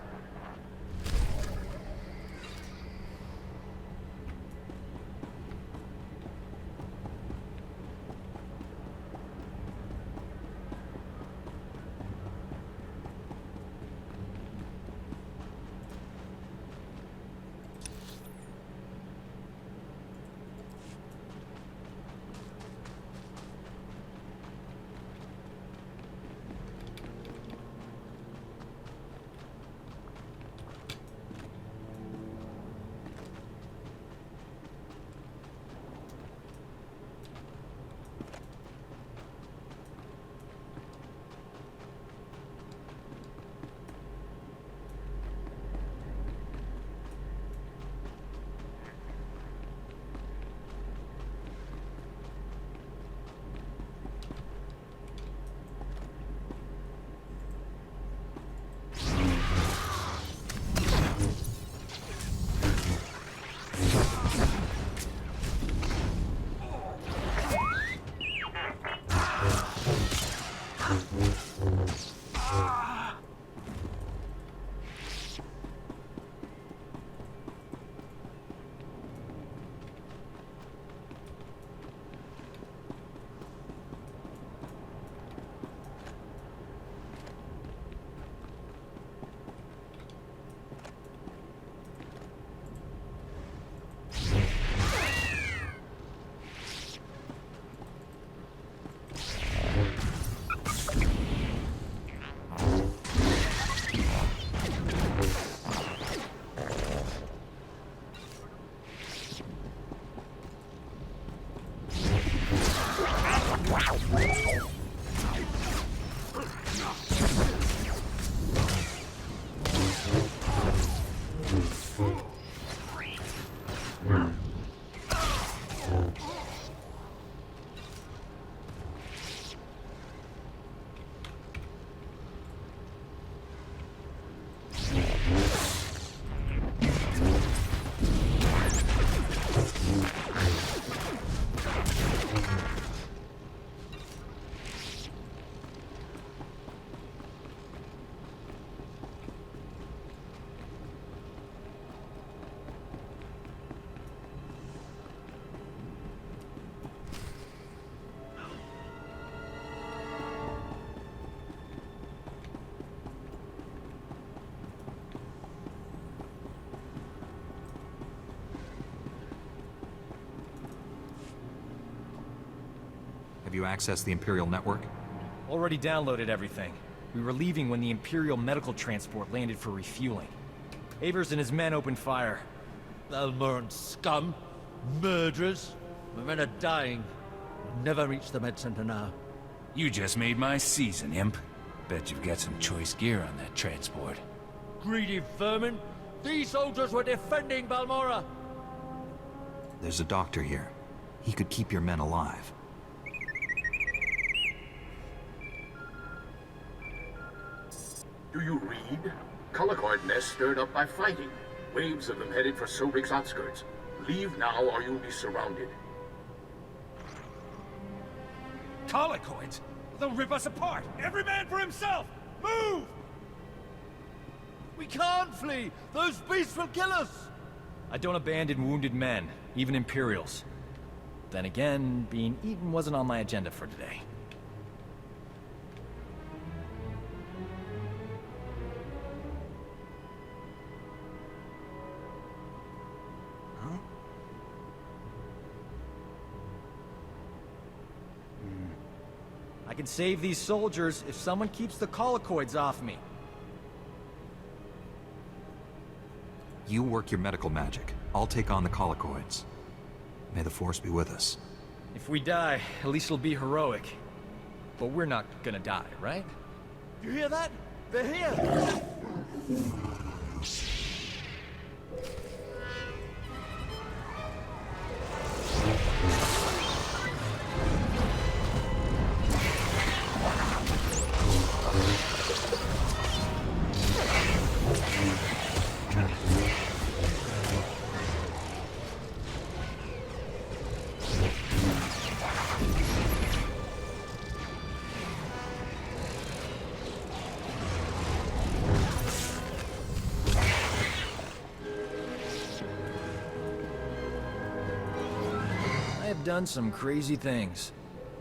Have you accessed the Imperial network? Already downloaded everything. We were leaving when the Imperial medical transport landed for refueling. Avers and his men opened fire. Balmoran scum! Murderers! My men are dying. We'll never reach the med center now. You just made my season, imp. Bet you've got some choice gear on that transport. Greedy vermin! These soldiers were defending Balmora! There's a doctor here. He could keep your men alive. Do you read? Colicoid nests stirred up by fighting. Waves of them headed for Sobrik's outskirts. Leave now or you'll be surrounded. Colicoids? They'll rip us apart! Every man for himself! Move! We can't flee! Those beasts will kill us! I don't abandon wounded men, even Imperials. Then again, being eaten wasn't on my agenda for today. I can save these soldiers if someone keeps the colicoids off me. You work your medical magic. I'll take on the colicoids. May the Force be with us. If we die, at least it'll be heroic. But we're not gonna die, right? You hear that? They're here! I've done some crazy things,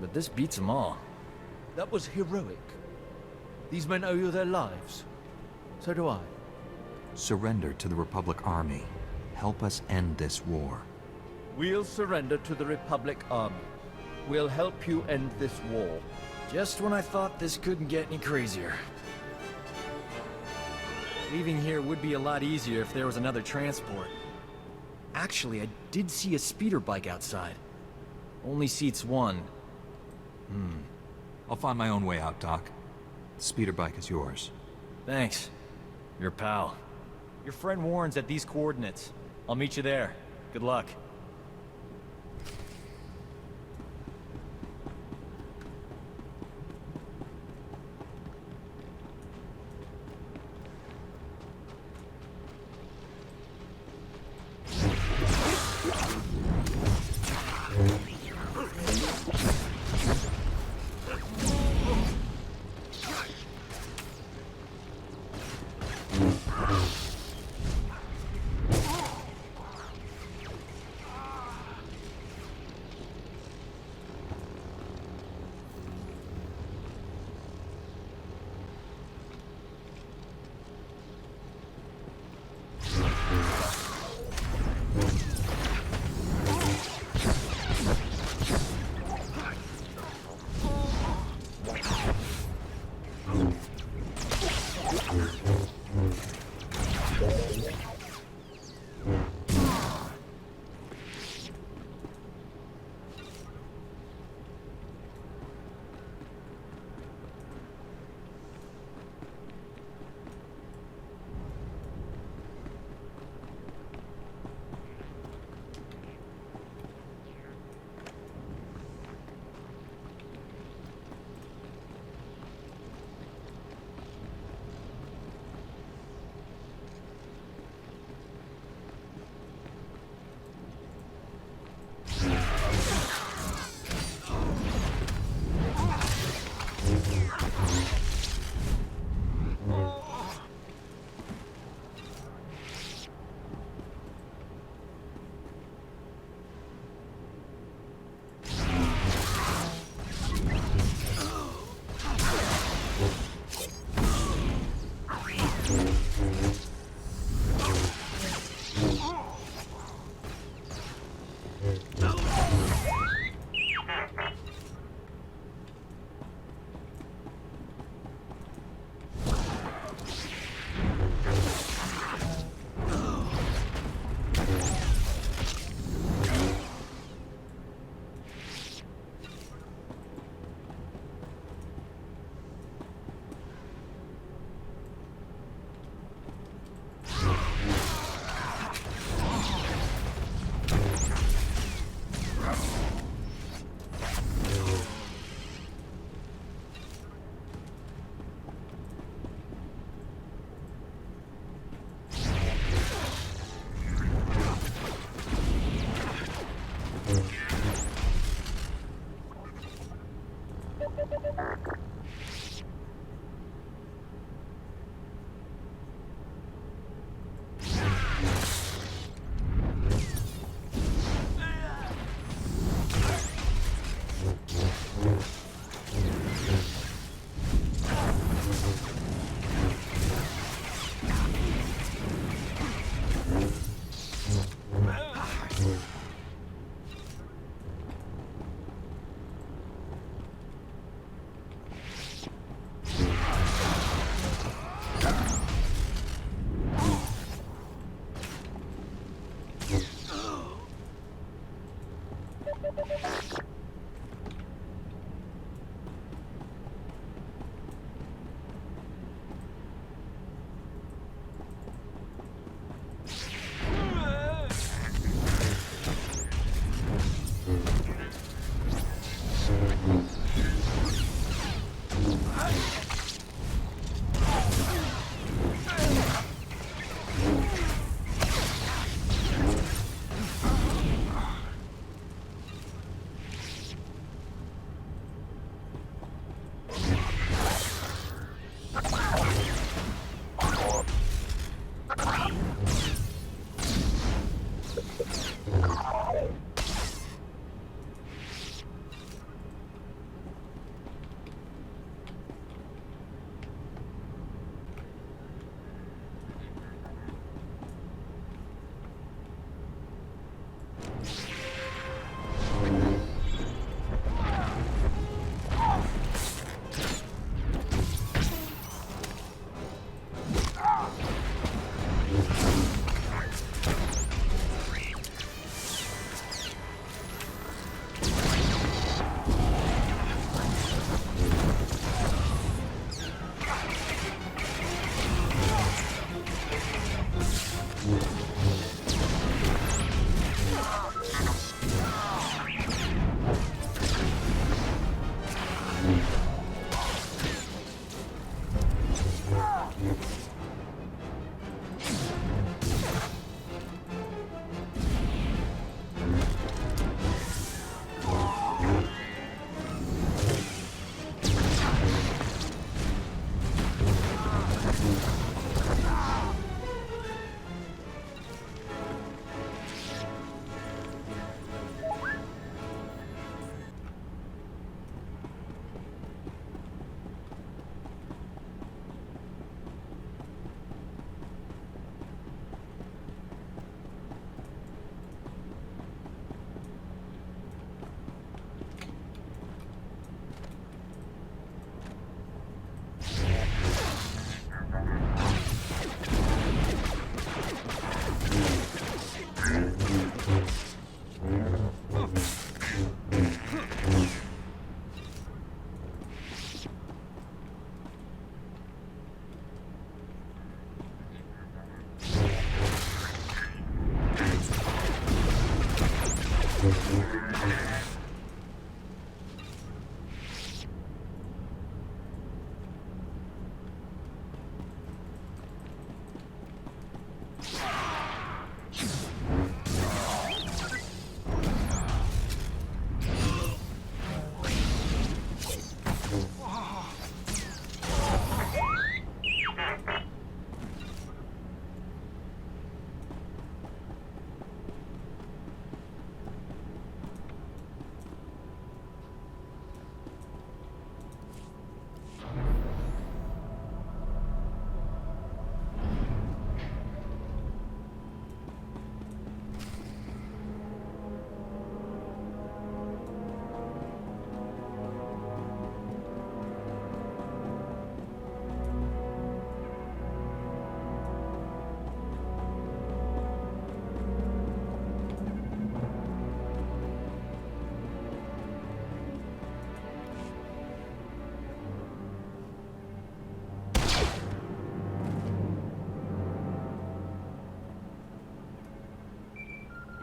but this beats them all. That was heroic. These men owe you their lives. So do I. Surrender to the Republic Army. Help us end this war. We'll surrender to the Republic Army. We'll help you end this war. Just when I thought this couldn't get any crazier. Leaving here would be a lot easier if there was another transport. Actually, I did see a speeder bike outside. Only seats one. I'll find my own way out, Doc. The speeder bike is yours. Thanks. Your pal. Your friend Warren's at these coordinates. I'll meet you there. Good luck.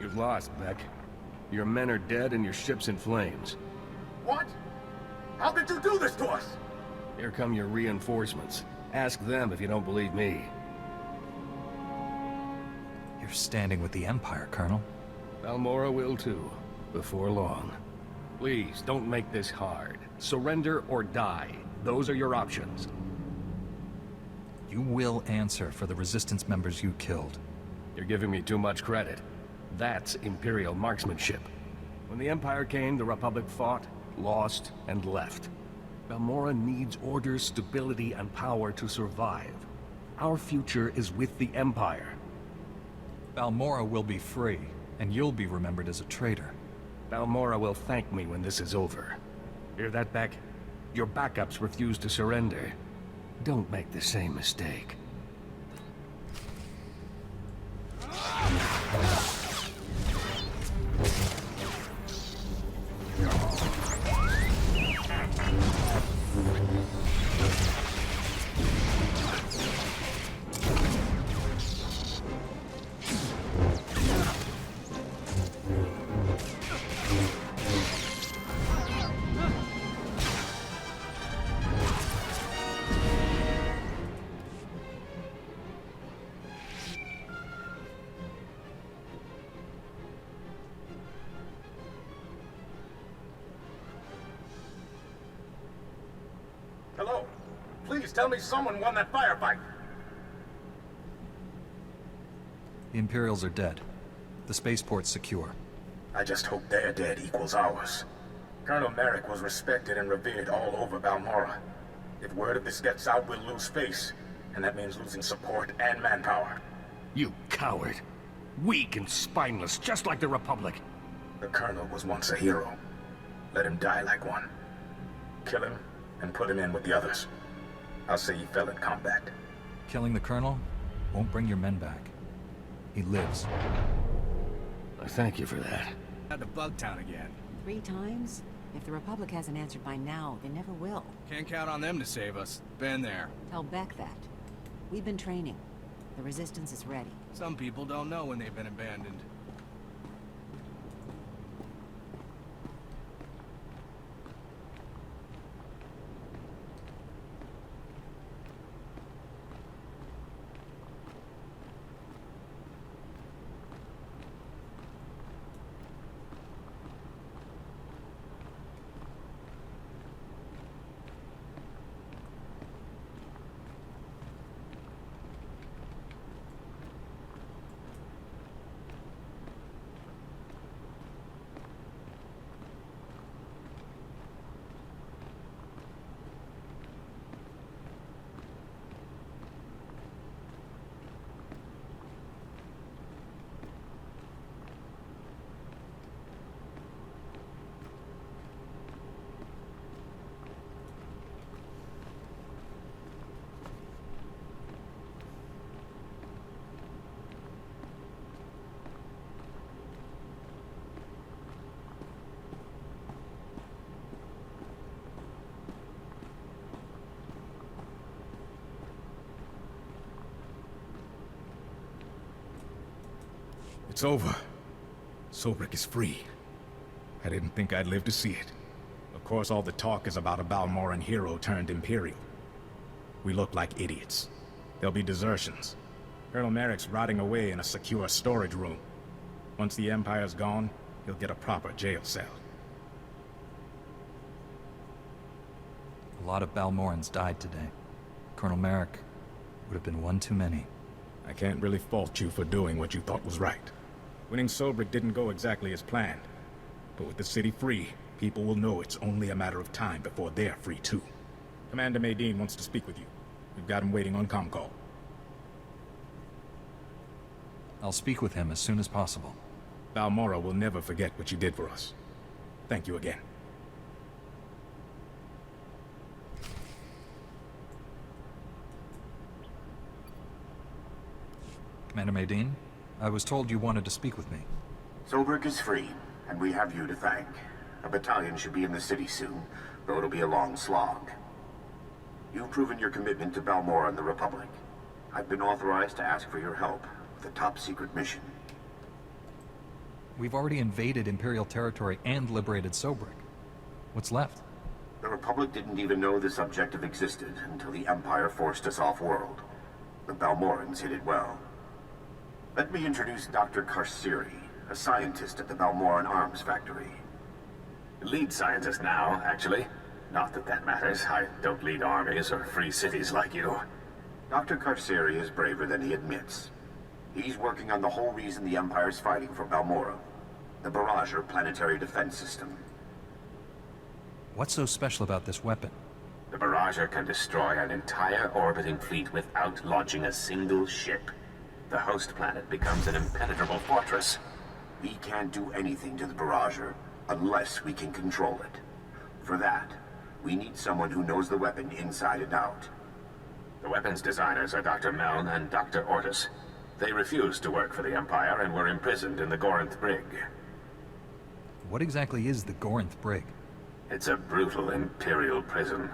You've lost, Beck. Your men are dead and your ship's in flames. What? How could you do this to us? Here come your reinforcements. Ask them if you don't believe me. You're standing with the Empire, Colonel. Balmora will too, before long. Please, don't make this hard. Surrender or die. Those are your options. You will answer for the Resistance members you killed. You're giving me too much credit. That's Imperial marksmanship. When the Empire came, the Republic fought, lost, and left. Balmorra needs order, stability, and power to survive. Our future is with the Empire. Balmorra will be free, and you'll be remembered as a traitor. Balmorra will thank me when this is over. Hear that, Beck? Your backups refuse to surrender. Don't make the same mistake. Hello? Please tell me someone won that firefight. The Imperials are dead. The spaceport's secure. I just hope their dead equals ours. Colonel Merrick was respected and revered all over Balmorra. If word of this gets out, we'll lose face. And that means losing support and manpower. You coward. Weak and spineless, just like the Republic. The Colonel was once a hero. Let him die like one. Kill him, and put him in with the others. I'll say he fell in combat. Killing the Colonel won't bring your men back. He lives. I thank you for that. Had to Bugtown again. 3 times? If the Republic hasn't answered by now, they never will. Can't count on them to save us. Been there. Tell Beck that. We've been training. The Resistance is ready. Some people don't know when they've been abandoned. It's over. Sobrik is free. I didn't think I'd live to see it. Of course, all the talk is about a Balmorran hero turned Imperial. We look like idiots. There'll be desertions. Colonel Merrick's rotting away in a secure storage room. Once the Empire's gone, he'll get a proper jail cell. A lot of Balmorrans died today. Colonel Merrick would have been one too many. I can't really fault you for doing what you thought was right. Winning Sobrik didn't go exactly as planned. But with the city free, people will know it's only a matter of time before they're free too. Commander Maydeen wants to speak with you. We've got him waiting on ComCall. I'll speak with him as soon as possible. Balmorra will never forget what you did for us. Thank you again. Commander Maydeen, I was told you wanted to speak with me. Sobrik is free, and we have you to thank. A battalion should be in the city soon, though it'll be a long slog. You've proven your commitment to Balmorra and the Republic. I've been authorized to ask for your help with a top-secret mission. We've already invaded Imperial territory and liberated Sobrik. What's left? The Republic didn't even know this objective existed until the Empire forced us off-world. The Balmorrans hid it well. Let me introduce Dr. Karsiri, a scientist at the Balmorran Arms Factory. Lead scientist now, actually. Not that that matters. I don't lead armies or free cities like you. Dr. Carceri is braver than he admits. He's working on the whole reason the Empire's fighting for Balmorra. The Barrager planetary defense system. What's so special about this weapon? The Barrager can destroy an entire orbiting fleet without launching a single ship. The host planet becomes an impenetrable fortress. We can't do anything to the Barrager unless we can control it. For that, we need someone who knows the weapon inside and out. The weapons designers are Dr. Meln and Dr. Ortis. They refused to work for the Empire and were imprisoned in the Gorinth Brig. What exactly is the Gorinth Brig? It's a brutal Imperial prison.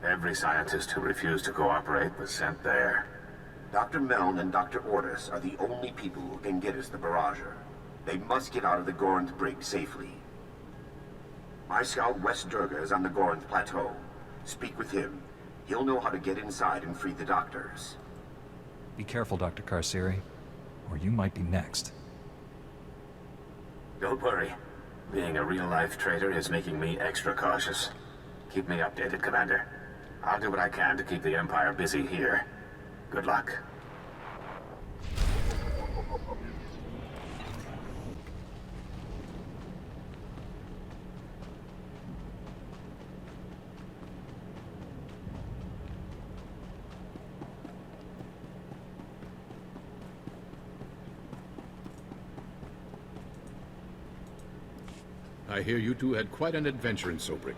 Every scientist who refused to cooperate was sent there. Dr. Meln and Dr. Ortis are the only people who can get us the Barrager. They must get out of the Gorinth Brig safely. My scout West Durga is on the Gorinth Plateau. Speak with him. He'll know how to get inside and free the doctors. Be careful, Dr. Carceri, or you might be next. Don't worry. Being a real-life traitor is making me extra cautious. Keep me updated, Commander. I'll do what I can to keep the Empire busy here. Good luck. I hear you two had quite an adventure in Sobrik.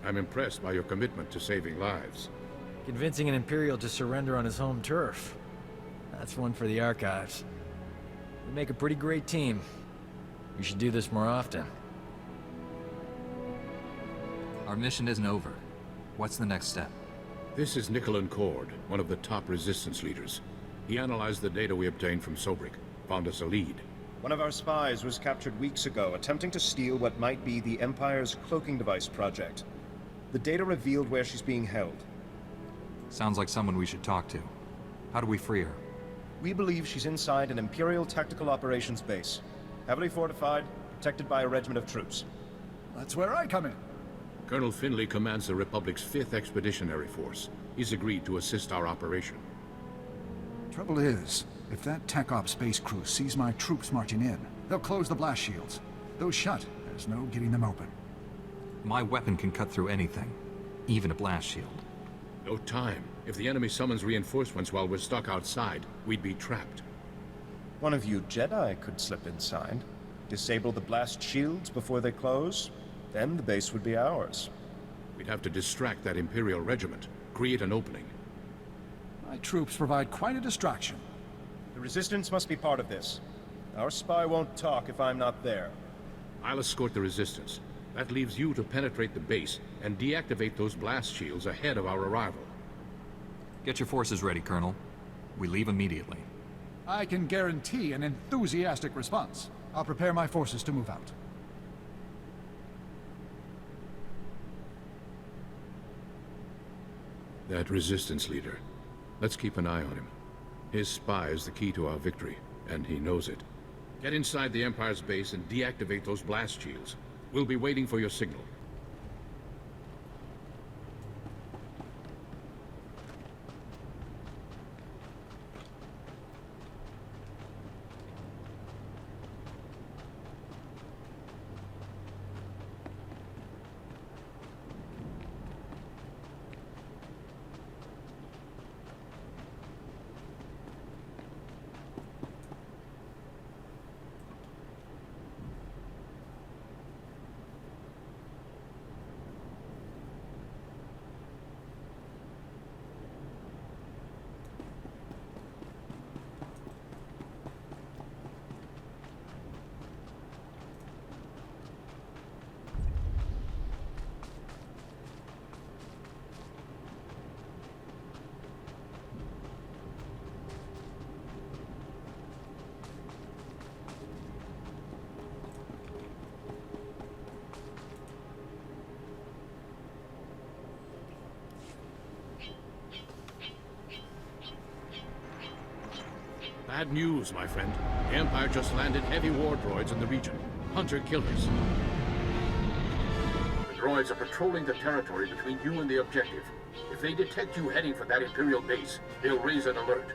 I'm impressed by your commitment to saving lives. Convincing an Imperial to surrender on his home turf. That's one for the archives. We make a pretty great team. We should do this more often. Our mission isn't over. What's the next step? This is Nicolin Cord, one of the top resistance leaders. He analyzed the data we obtained from Sobrik, found us a lead. One of our spies was captured weeks ago, attempting to steal what might be the Empire's cloaking device project. The data revealed where she's being held. Sounds like someone we should talk to. How do we free her? We believe she's inside an Imperial Tactical Operations base. Heavily fortified, protected by a regiment of troops. That's where I come in. Colonel Finley commands the Republic's 5th Expeditionary Force. He's agreed to assist our operation. Trouble is, if that Tech Op space crew sees my troops marching in, they'll close the blast shields. Those shut, there's no getting them open. My weapon can cut through anything, even a blast shield. No time. If the enemy summons reinforcements while we're stuck outside, we'd be trapped. One of you Jedi could slip inside, disable the blast shields before they close, then the base would be ours. We'd have to distract that Imperial regiment, create an opening. My troops provide quite a distraction. The Resistance must be part of this. Our spy won't talk if I'm not there. I'll escort the Resistance. That leaves you to penetrate the base and deactivate those blast shields ahead of our arrival. Get your forces ready, Colonel. We leave immediately. I can guarantee an enthusiastic response. I'll prepare my forces to move out. That Resistance leader. Let's keep an eye on him. His spy is the key to our victory, and he knows it. Get inside the Empire's base and deactivate those blast shields. We'll be waiting for your signal. Bad news, my friend. The Empire just landed heavy war droids in the region. Hunter-killers. droids are patrolling the territory between you and the objective. If they detect you heading for that Imperial base, they'll raise an alert.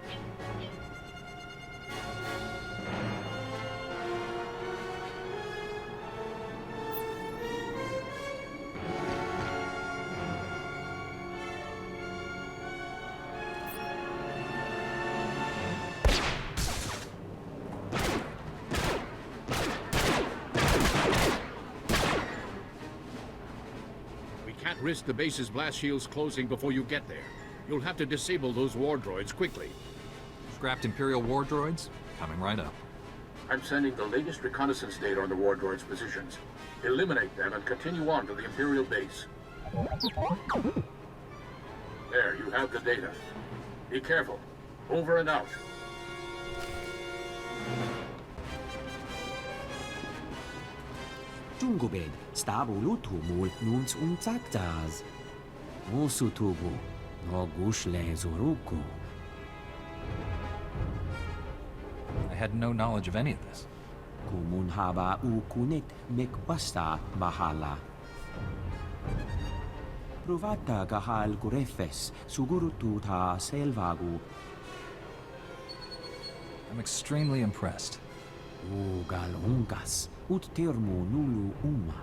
Can't risk the base's blast shields closing before you get there. You'll have to disable those war droids quickly. Scrapped Imperial war droids? Coming right up. I'm sending the latest reconnaissance data on the war droids' positions. Eliminate them and continue on to the Imperial base. There, you have the data. Be careful. Over and out. Jungubed, stabu tumul nuns unzactaz. Musutubu, no gushle zoruku. I had no knowledge of any of this. Kumun haba ukunit mekbasta bahala. Provata gahal gurefes, sugurututa selvagu. I'm extremely impressed. Ugal ungas, ut termu nulu uma.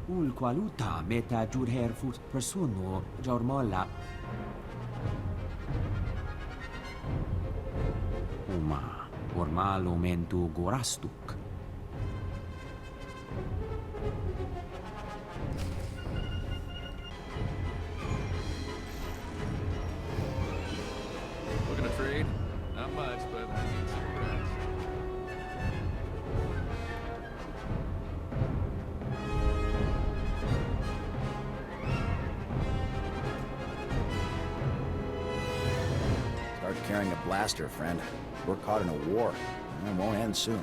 Ul qualuta meta jurher fut persono jormola. Uma, ormalo mentu gorastuk. Looking to trade? Not much, but I need some guys. Start carrying a blaster, friend. We're caught in a war, and it won't end soon.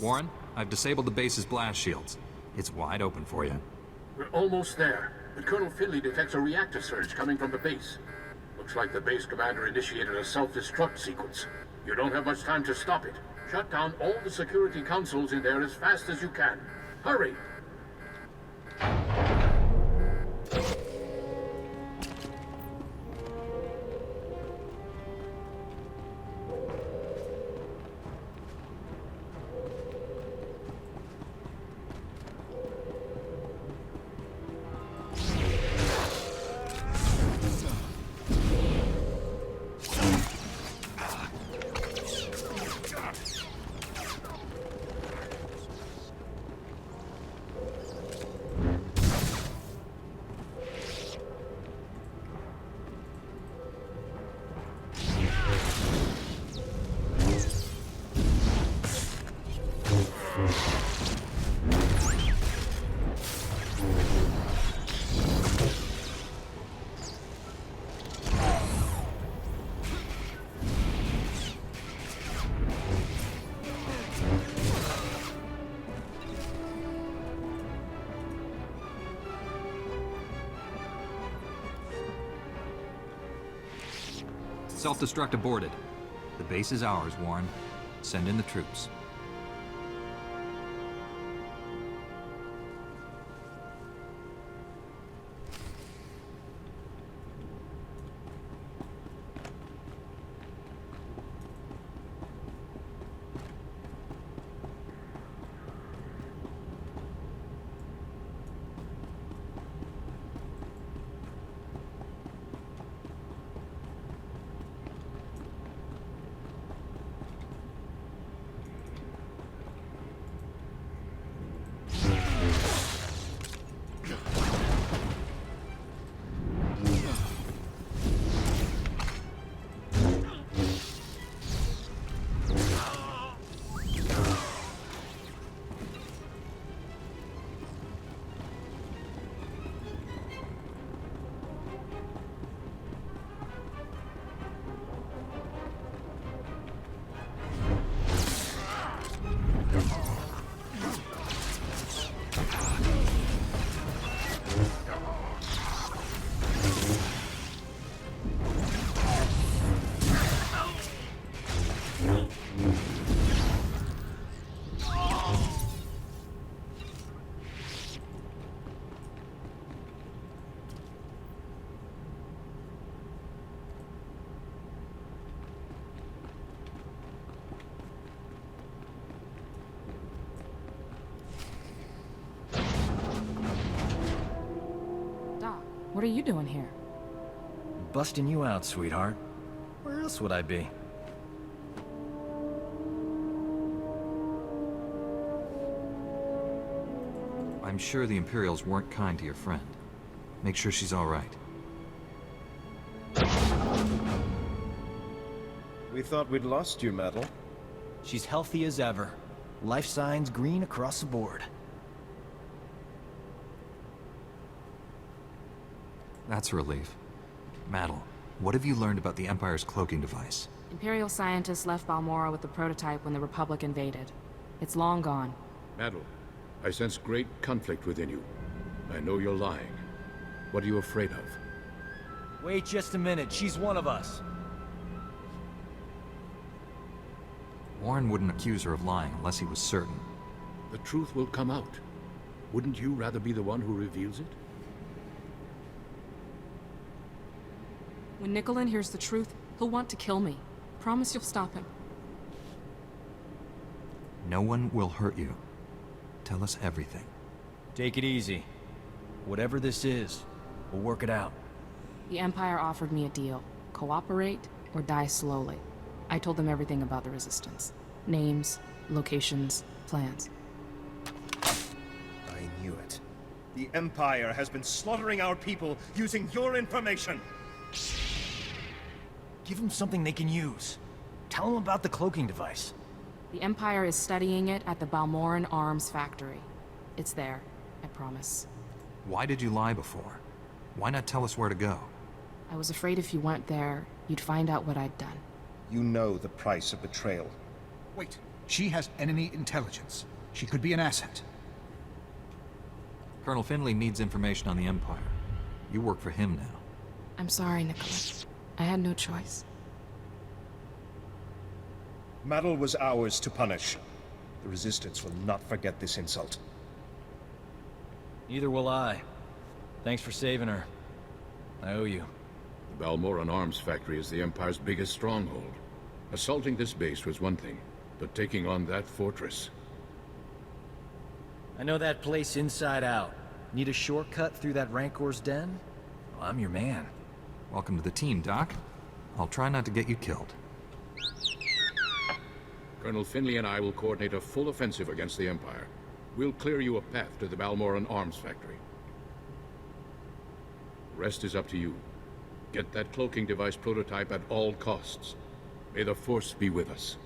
Warren, I've disabled the base's blast shields. It's wide open for you. We're almost there, but Colonel Finley detects a reactor surge coming from the base. Looks like the base commander initiated a self-destruct sequence. You don't have much time to stop it. Shut down all the security consoles in there as fast as you can. Hurry! Self-destruct aborted. The base is ours, Warren. Send in the troops. What are you doing here? Busting you out, sweetheart. Where else would I be? I'm sure the Imperials weren't kind to your friend. Make sure she's all right. We thought we'd lost you, Metal. She's healthy as ever. Life signs green across the board. That's a relief. Maddle, what have you learned about the Empire's cloaking device? Imperial scientists left Balmora with the prototype when the Republic invaded. It's long gone. Maddle, I sense great conflict within you. I know you're lying. What are you afraid of? Wait just a minute. She's one of us. Warren wouldn't accuse her of lying unless he was certain. The truth will come out. Wouldn't you rather be the one who reveals it? When Nicolin hears the truth, he'll want to kill me. Promise you'll stop him. No one will hurt you. Tell us everything. Take it easy. Whatever this is, we'll work it out. The Empire offered me a deal. Cooperate or die slowly. I told them everything about the Resistance. Names, locations, plans. I knew it. The Empire has been slaughtering our people using your information. Give them something they can use. Tell them about the cloaking device. The Empire is studying it at the Balmoran Arms Factory. It's there, I promise. Why did you lie before? Why not tell us where to go? I was afraid if you went there, you'd find out what I'd done. You know the price of betrayal. Wait, She has enemy intelligence. She could be an asset. Colonel Finley needs information on the Empire. You work for him now. I'm sorry, Nicholas. I had no choice. Madel was ours to punish. The Resistance will not forget this insult. Neither will I. Thanks for saving her. I owe you. The Balmoran arms factory is the Empire's biggest stronghold. Assaulting this base was one thing, but taking on that fortress... I know that place inside out. Need a shortcut through that Rancor's den? Well, I'm your man. Welcome to the team, Doc. I'll try not to get you killed. Colonel Finley and I will coordinate a full offensive against the Empire. We'll clear you a path to the Balmoran arms factory. The rest is up to you. Get that cloaking device prototype at all costs. May the Force be with us.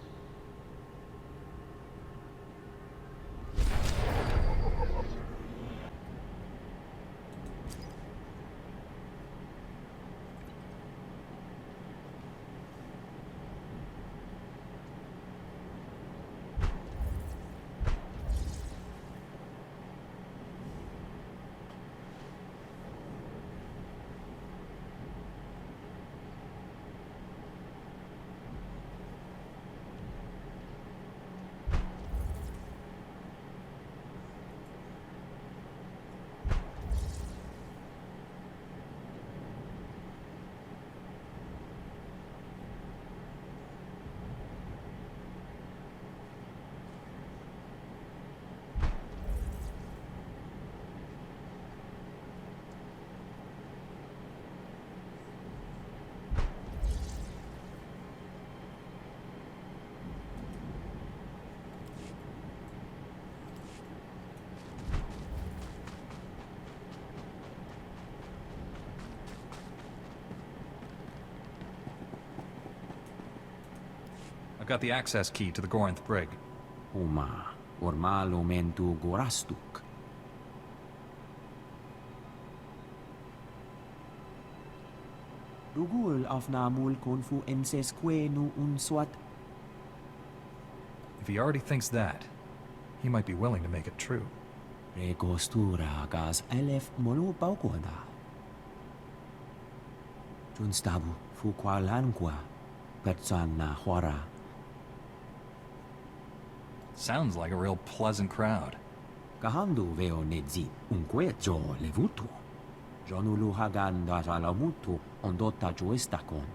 I've got the access key to the Gorinth brig. Uma, ormalo mentu gorastuk. Dugul afnamul konfu ensesquenu unswat. If he already thinks that, he might be willing to make it true. Recostura gas elef molu paukoda. Junstabu fuqualanqua, pertsana huara. Sounds like a real pleasant crowd. Kahandu veo nedzi unquejo levutu. Jonulu hagan dasalamutu ondota joestakon.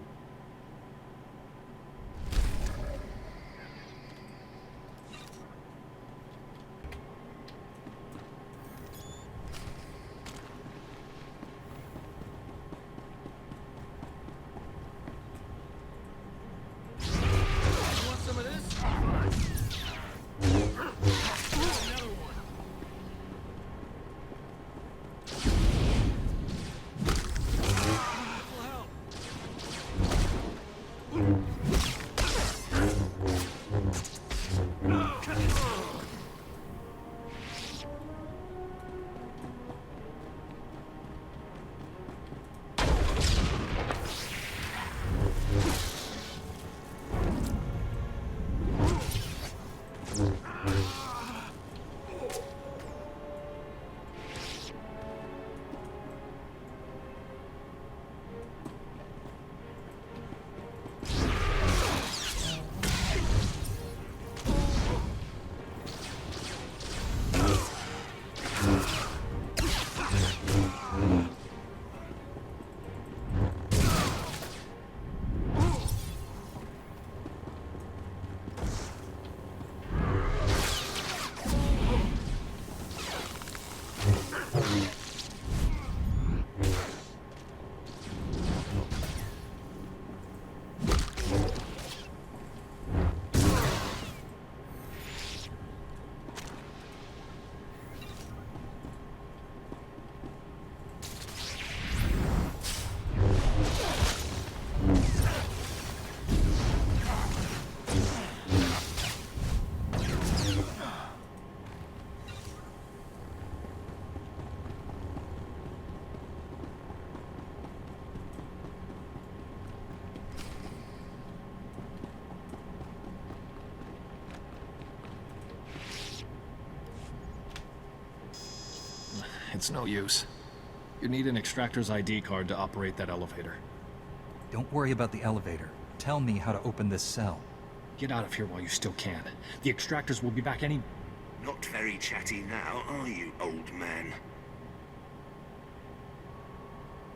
It's no use. You need an extractor's ID card to operate that elevator. Don't worry about the elevator. Tell me how to open this cell. Get out of here while you still can. The extractors will be back any... Not very chatty now, are you, old man?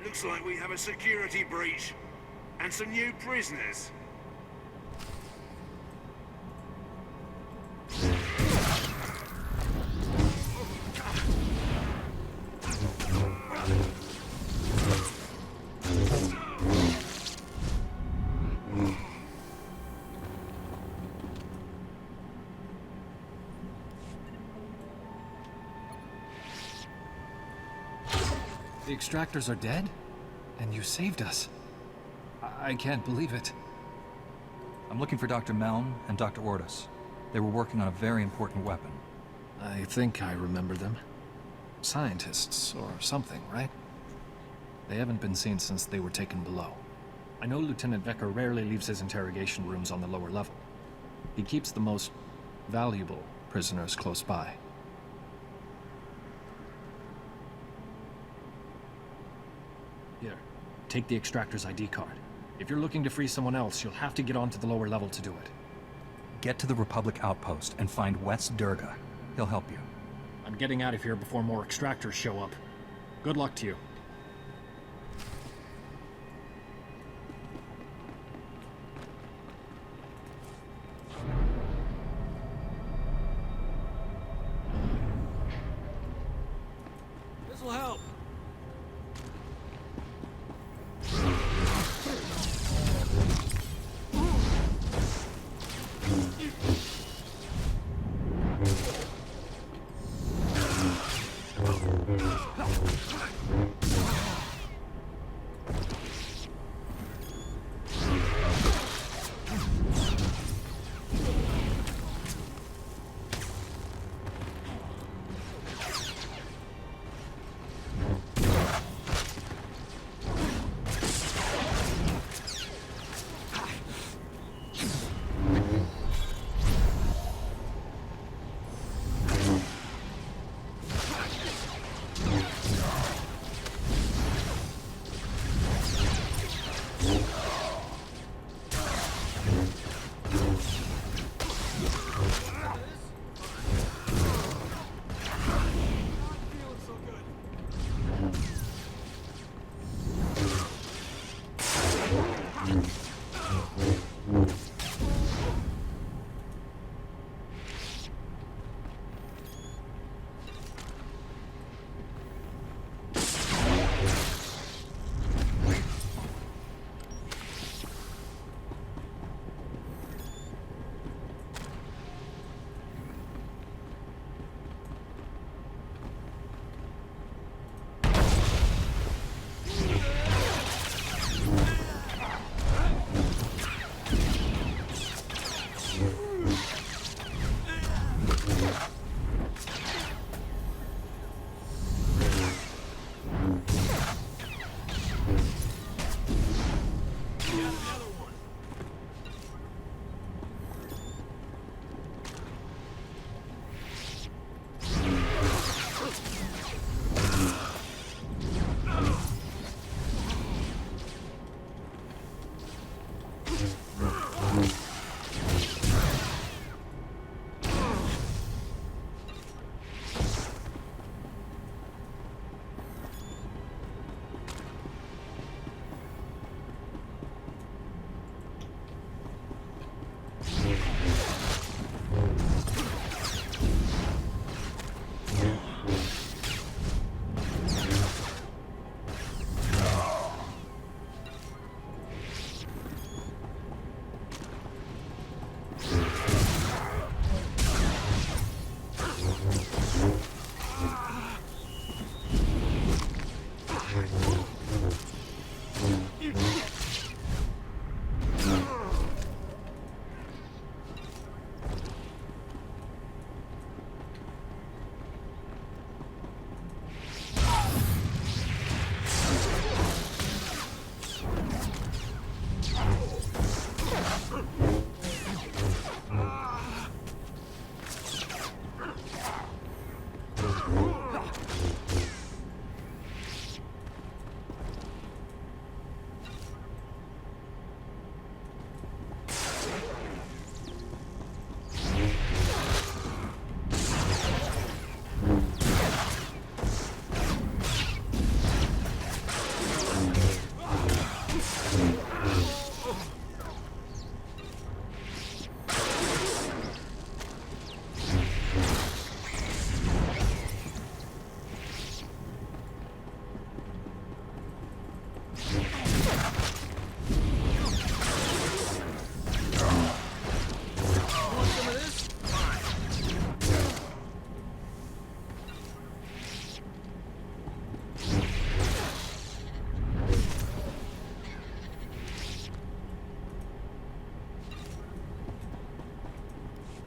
Looks like we have a security breach. And some new prisoners. The extractors are dead? And you saved us. I can't believe it. I'm looking for Dr. Malm and Dr. Ordis. They were working on a very important weapon. I think I remember them. Scientists, or something, right? They haven't been seen since they were taken below. I know Lieutenant Vecker rarely leaves his interrogation rooms on the lower level. He keeps the most valuable prisoners close by. Here, take the extractor's ID card. If you're looking to free someone else, you'll have to get onto the lower level to do it. Get to the Republic outpost and find Wes Durga. He'll help you. I'm getting out of here before more extractors show up. Good luck to you. This'll help.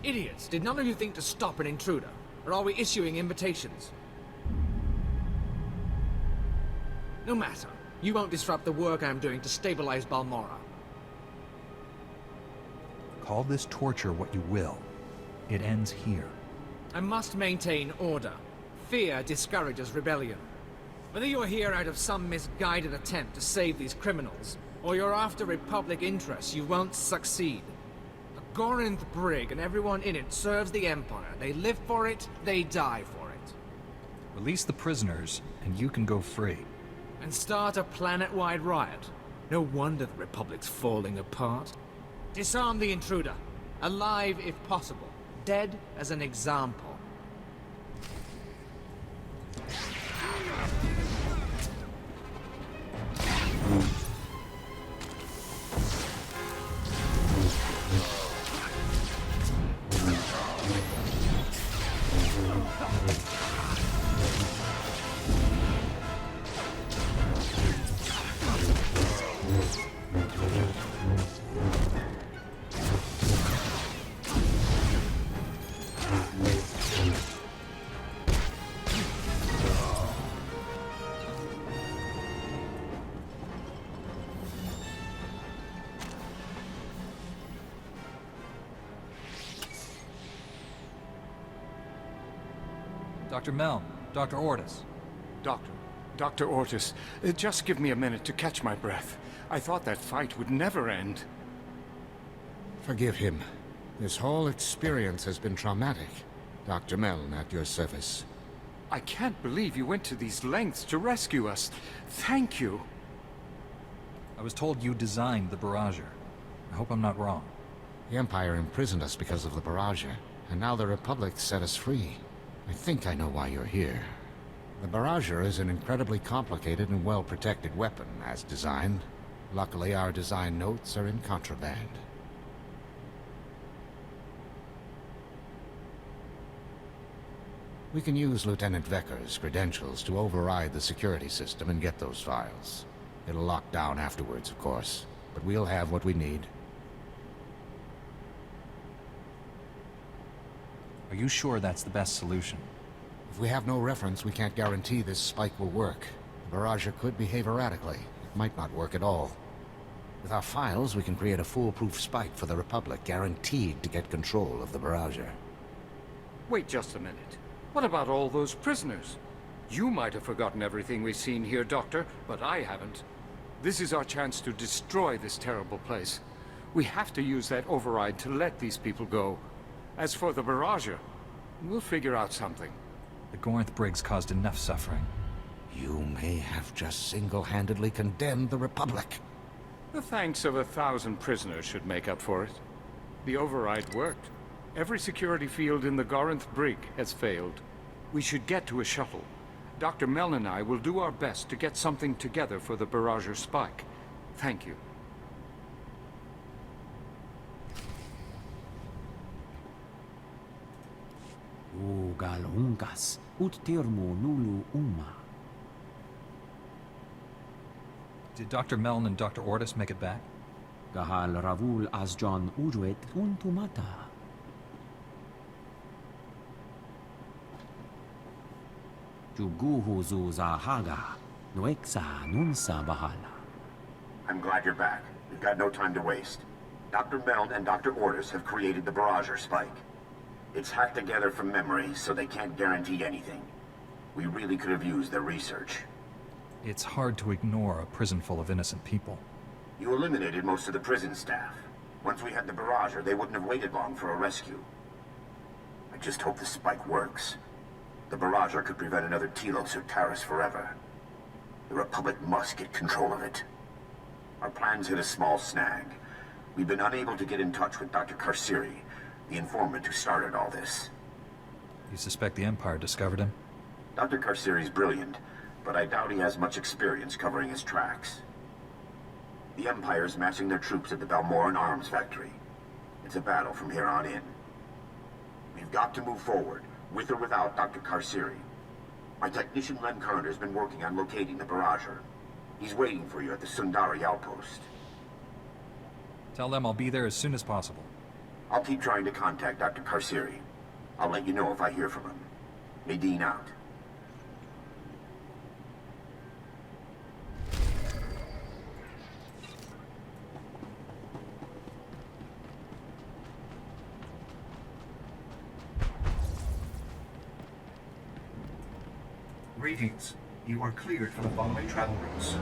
Idiots! Did none of you think to stop an intruder? Or are we issuing invitations? No matter. You won't disrupt the work I'm doing to stabilize Balmora. Call this torture what you will. It ends here. I must maintain order. Fear discourages rebellion. Whether you're here out of some misguided attempt to save these criminals, or you're after Republic interests, you won't succeed. The Gorinth Brig and everyone in it serves the Empire. They live for it, they die for it. Release the prisoners, and you can go free. And start a planet-wide riot. No wonder the Republic's falling apart. Disarm the intruder. Alive if possible. Dead as an example. Dr. Meln, Dr. Ortis. Dr. Ortis, just give me a minute to catch my breath. I thought that fight would never end. Forgive him. This whole experience has been traumatic. Dr. Meln at your service. I can't believe you went to these lengths to rescue us. Thank you. I was told you designed the Barrager. I hope I'm not wrong. The Empire imprisoned us because of the Barrager, and now the Republic set us free. I think I know why you're here. The Barrager is an incredibly complicated and well-protected weapon, as designed. Luckily, our design notes are in contraband. We can use Lieutenant Vecker's credentials to override the security system and get those files. It'll lock down afterwards, of course, but we'll have what we need. Are you sure that's the best solution? If we have no reference, we can't guarantee this spike will work. The Barrager could behave erratically. It might not work at all. With our files, we can create a foolproof spike for the Republic, guaranteed to get control of the Barrager. Wait just a minute. What about all those prisoners? You might have forgotten everything we've seen here, Doctor, but I haven't. This is our chance to destroy this terrible place. We have to use that override to let these people go. As for the Barrager, we'll figure out something. The Gorinth Briggs caused enough suffering. You may have just single-handedly condemned the Republic. The thanks of 1,000 prisoners should make up for it. The override worked. Every security field in the Gorinth Brig has failed. We should get to a shuttle. Dr. Meln and I will do our best to get something together for the Barrager spike. Thank you. Ugal ungas, ut termo nulu uma. Did Dr. Meln and Dr. Ortis make it back? Gahal ravul asjon ujuet untumata. Juguhu zuza haga, noeksa nunsa bahala. I'm glad you're back. We've got no time to waste. Dr. Meln and Dr. Ortis have created the Barrager spike. It's hacked together from memory, so they can't guarantee anything. We really could have used their research. It's hard to ignore a prison full of innocent people. You eliminated most of the prison staff. Once we had the Barrager, they wouldn't have waited long for a rescue. I just hope the spike works. The Barrager could prevent another Telos or Taris forever. The Republic must get control of it. Our plans hit a small snag. We've been unable to get in touch with Dr. Karsiri, the informant who started all this. You suspect the Empire discovered him? Dr. Karsiri's brilliant, but I doubt he has much experience covering his tracks. The Empire's massing their troops at the Balmoran arms factory. It's a battle from here on in. We've got to move forward, with or without Dr. Karsiri. My technician Len Carter's been working on locating the Barrager. He's waiting for you at the Sundari outpost. Tell them I'll be there as soon as possible. I'll keep trying to contact Dr. Karsiri. I'll let you know if I hear from him. Nadine out. Greetings. You are cleared for the following travel routes.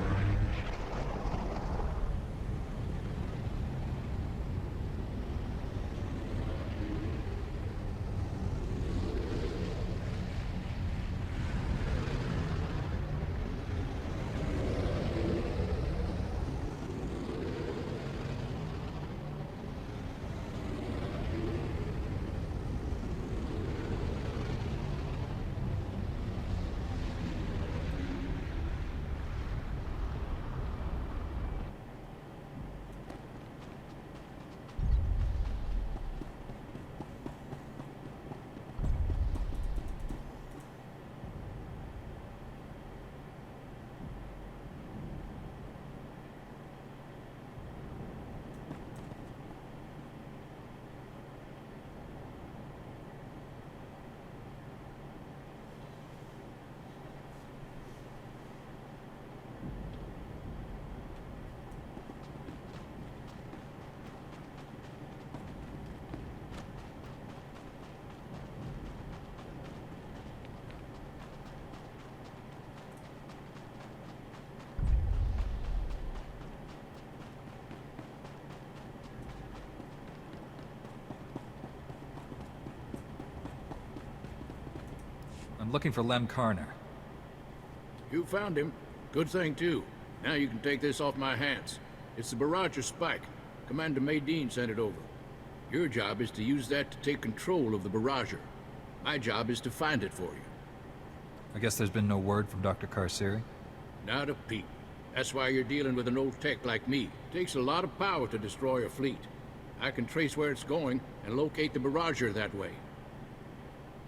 I'm looking for Lem Karner. You found him. Good thing, too. Now you can take this off my hands. It's the Barrage Spike. Commander Maydean sent it over. Your job is to use that to take control of the Barrager. My job is to find it for you. I guess there's been no word from Dr. Karsiri? Not a peep. That's why you're dealing with an old tech like me. It takes a lot of power to destroy a fleet. I can trace where it's going and locate the Barrager that way.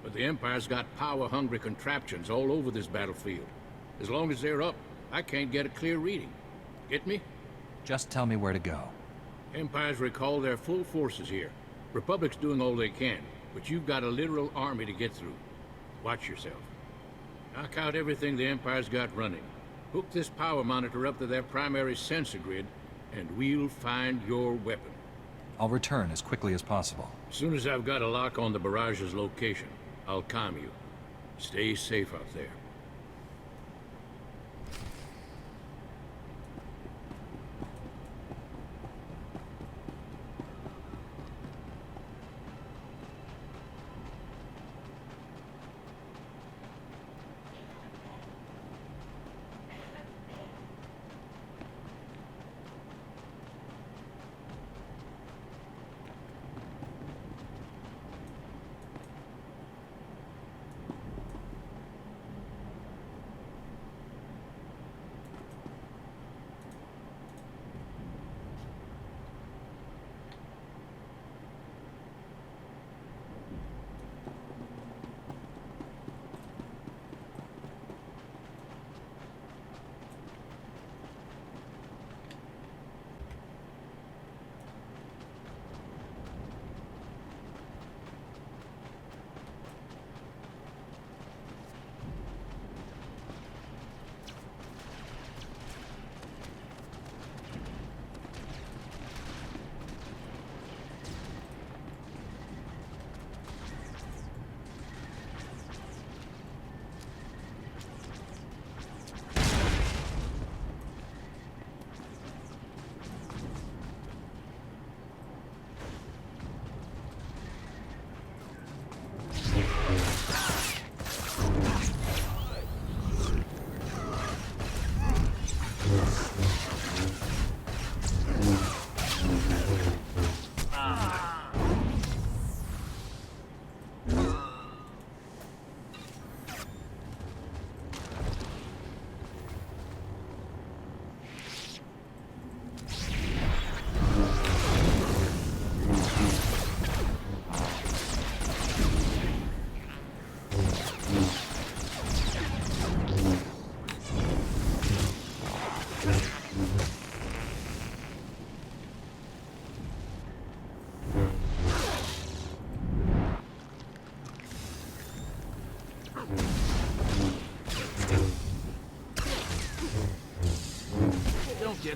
But the Empire's got power-hungry contraptions all over this battlefield. As long as they're up, I can't get a clear reading. Get me? Just tell me where to go. Empire's recalled their full forces here. Republic's doing all they can, but you've got a literal army to get through. Watch yourself. Knock out everything the Empire's got running. Hook this power monitor up to their primary sensor grid, and we'll find your weapon. I'll return as quickly as possible. As soon as I've got a lock on the Barrage's location, I'll calm you. Stay safe out there.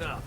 it up.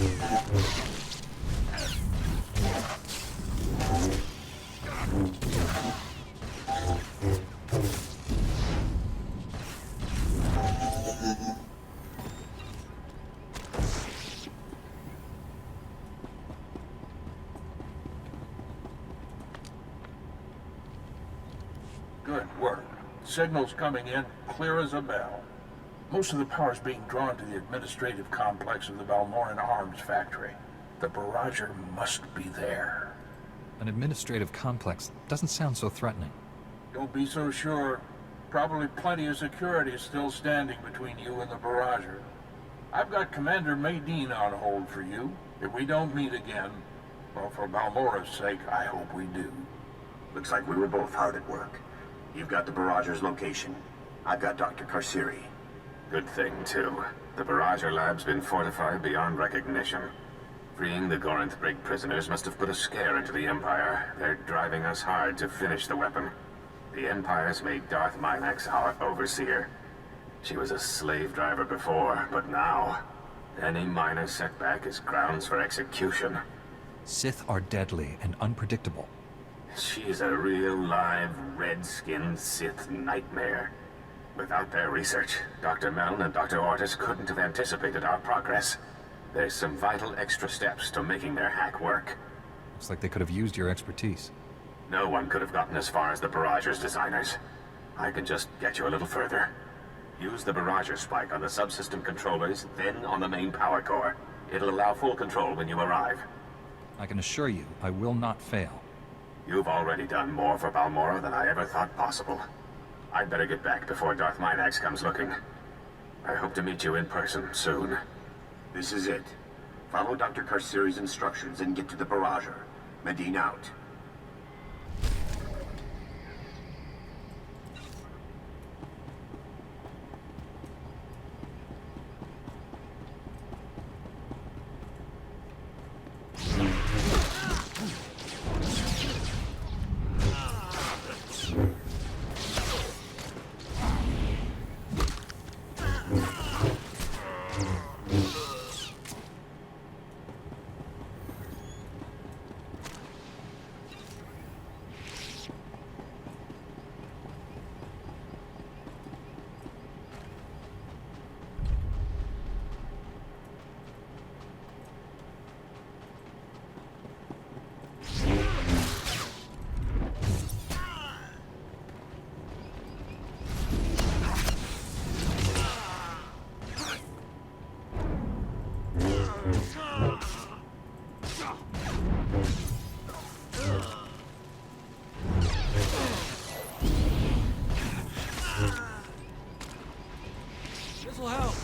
Good work. Signal's coming in, clear as a bell. Most of the power's being drawn to the administrative complex of the Balmoran Arms Factory. The barrager must be there. An administrative complex doesn't sound so threatening. Don't be so sure. Probably plenty of security is still standing between you and the barrager. I've got Commander Maydeen on hold for you. If we don't meet again, well, for Balmora's sake, I hope we do. Looks like we were both hard at work. You've got the barrager's location. I've got Dr. Karsiri. Good thing, too. The barrager lab's been fortified beyond recognition. Freeing the Gorinth Brig prisoners must have put a scare into the Empire. They're driving us hard to finish the weapon. The Empire's made Darth Minax our overseer. She was a slave driver before, but now, any minor setback is grounds for execution. Sith are deadly and unpredictable. She's a real live, red-skinned Sith nightmare. Without their research, Dr. Meln and Dr. Ortis couldn't have anticipated our progress. There's some vital extra steps to making their hack work. Looks like they could have used your expertise. No one could have gotten as far as the barrager's designers. I can just get you a little further. Use the barrager spike on the subsystem controllers, then on the main power core. It'll allow full control when you arrive. I can assure you, I will not fail. You've already done more for Balmora than I ever thought possible. I'd better get back before Darth Minax comes looking. I hope to meet you in person soon. This is it. Follow Dr. Karsiri's instructions and get to the barrager. Maydeen out. This'll help.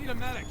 Need a medic.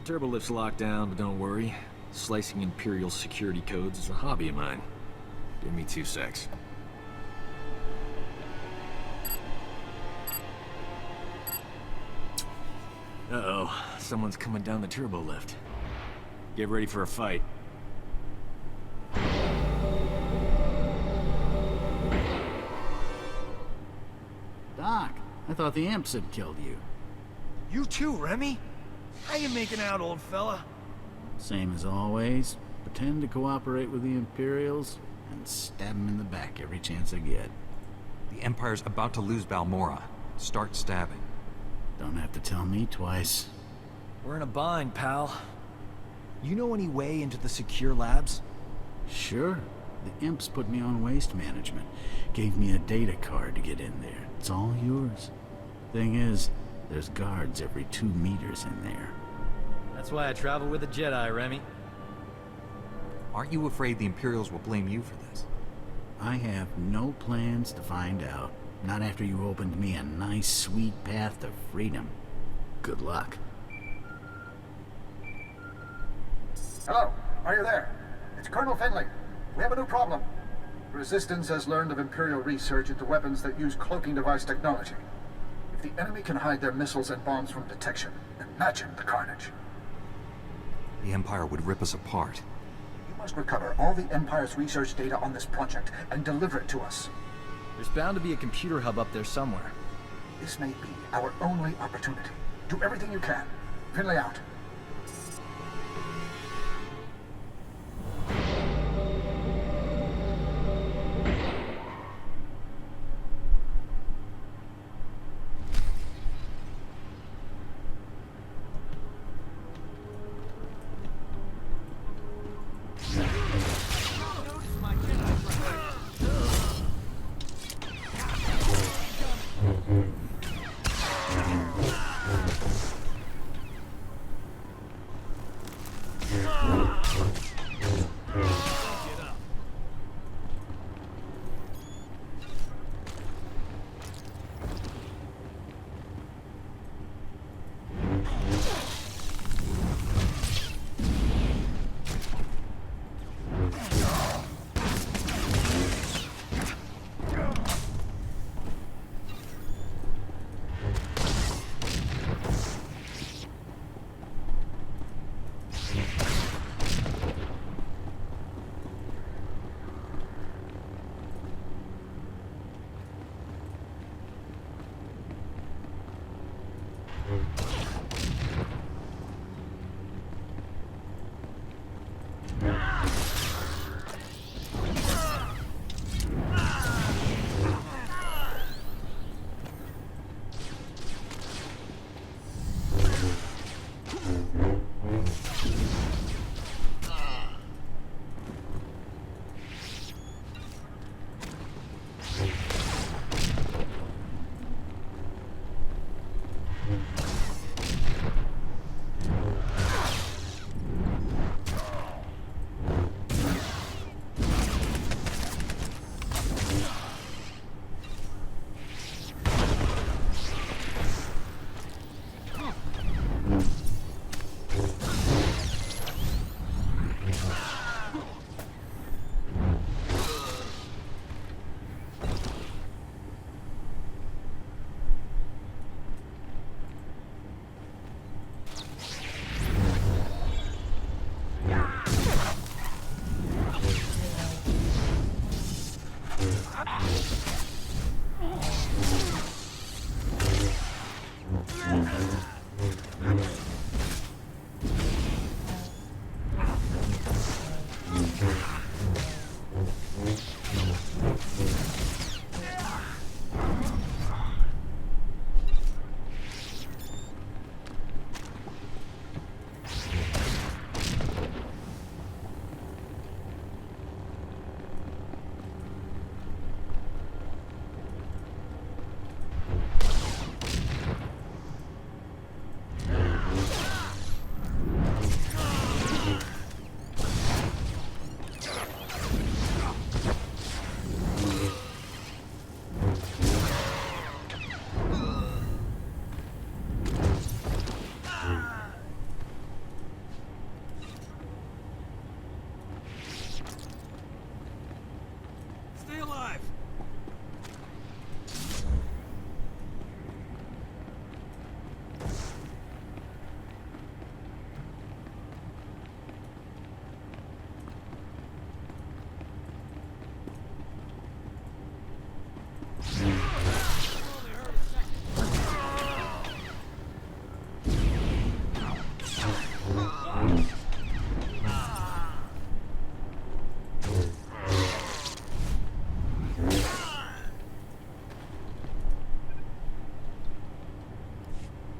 Turbolift's locked down, but don't worry. Slicing Imperial security codes is a hobby of mine. Give me 2 secs. Uh-oh. Someone's coming down the turbo lift. Get ready for a fight. Doc, I thought the imps had killed you. You too, Remy? How you making out, old fella? Same as always. Pretend to cooperate with the Imperials and stab them in the back every chance I get. The Empire's about to lose Balmorra. Start stabbing. Don't have to tell me twice. We're in a bind, pal. You know any way into the secure labs? Sure. The imps put me on waste management. Gave me a data card to get in there. It's all yours. Thing is, there's guards every 2 meters in there. That's why I travel with a Jedi, Remy. Aren't you afraid the Imperials will blame you for this? I have no plans to find out. Not after you opened me a nice, sweet path to freedom. Good luck. Hello, are you there? It's Colonel Finley. We have a new problem. Resistance has learned of Imperial research into weapons that use cloaking device technology. If the enemy can hide their missiles and bombs from detection, imagine the carnage. The Empire would rip us apart. You must recover all the Empire's research data on this project and deliver it to us. There's bound to be a computer hub up there somewhere. This may be our only opportunity. Do everything you can. Finley out.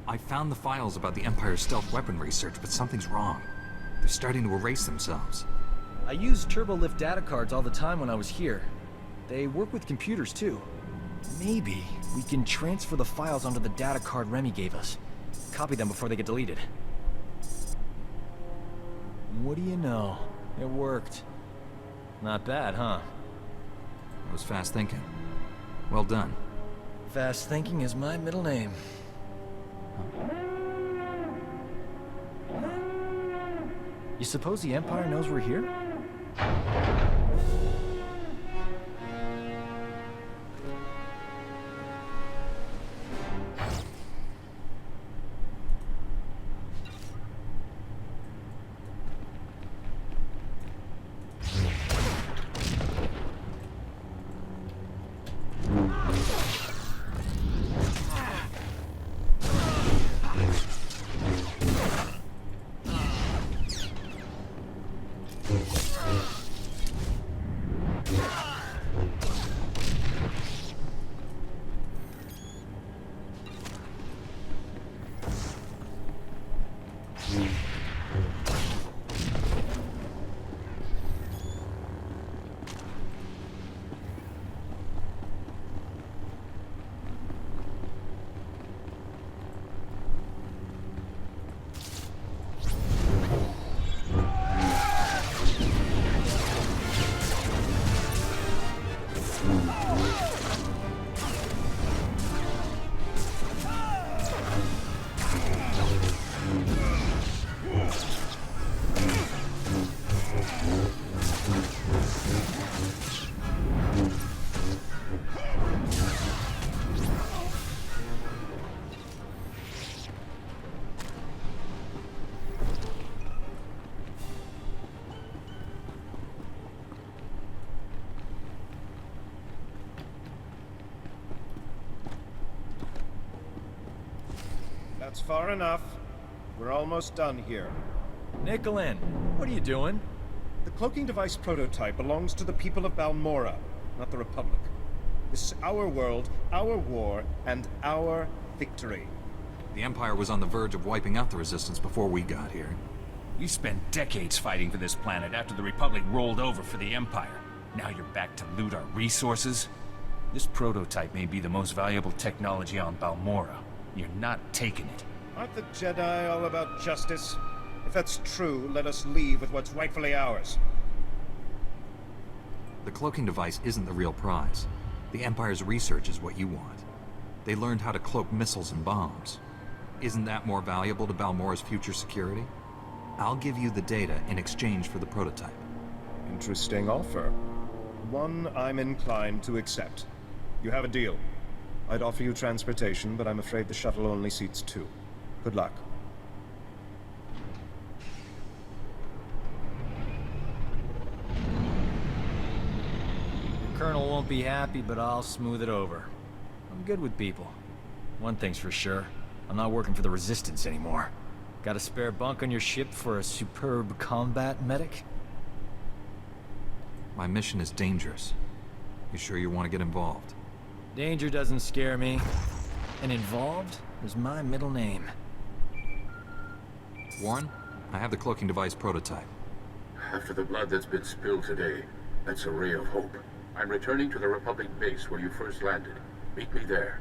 I found the files about the Empire's stealth weapon research, but something's wrong. They're starting to erase themselves. I use turbolift data cards all the time when I was here. They work with computers, too. Maybe we can transfer the files onto the data card Remy gave us. Copy them before they get deleted. What do you know? It worked. Not bad, huh? That was fast thinking. Well done. Fast thinking is my middle name. You suppose the Empire knows we're here? That's far enough. We're almost done here. Nicolin, what are you doing? The cloaking device prototype belongs to the people of Balmora, not the Republic. This is our world, our war, and our victory. The Empire was on the verge of wiping out the Resistance before we got here. You spent decades fighting for this planet after the Republic rolled over for the Empire. Now you're back to loot our resources? This prototype may be the most valuable technology on Balmora. You're not taking it. Aren't the Jedi all about justice? If that's true, let us leave with what's rightfully ours. The cloaking device isn't the real prize. The Empire's research is what you want. They learned how to cloak missiles and bombs. Isn't that more valuable to Balmora's future security? I'll give you the data in exchange for the prototype. Interesting offer. One I'm inclined to accept. You have a deal. I'd offer you transportation, but I'm afraid the shuttle only seats 2. Good luck. The Colonel won't be happy, but I'll smooth it over. I'm good with people. One thing's for sure, I'm not working for the Resistance anymore. Got a spare bunk on your ship for a superb combat medic? My mission is dangerous. You sure you want to get involved? Danger doesn't scare me. And involved is my middle name. Warren, I have the cloaking device prototype. After the blood that's been spilled today, that's a ray of hope. I'm returning to the Republic base where you first landed. Meet me there.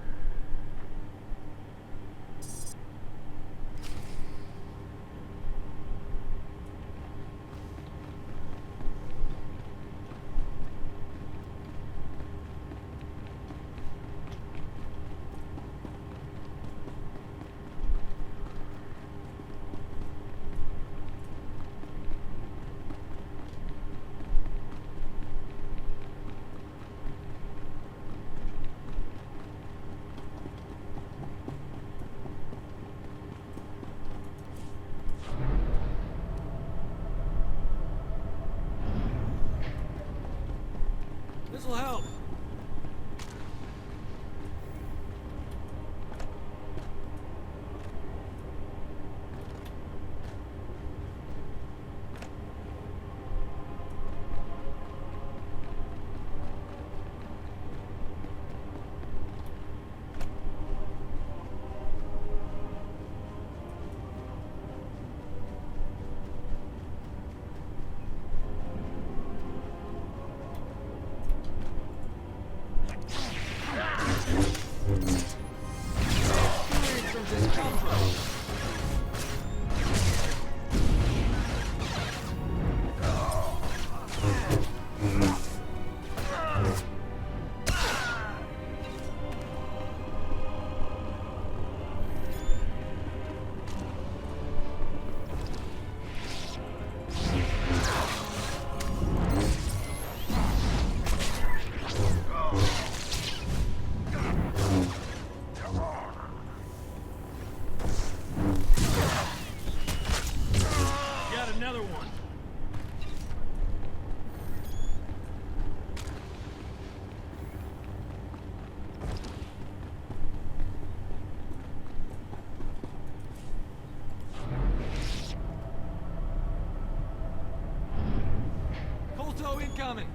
this come from? Got another one. Colto incoming.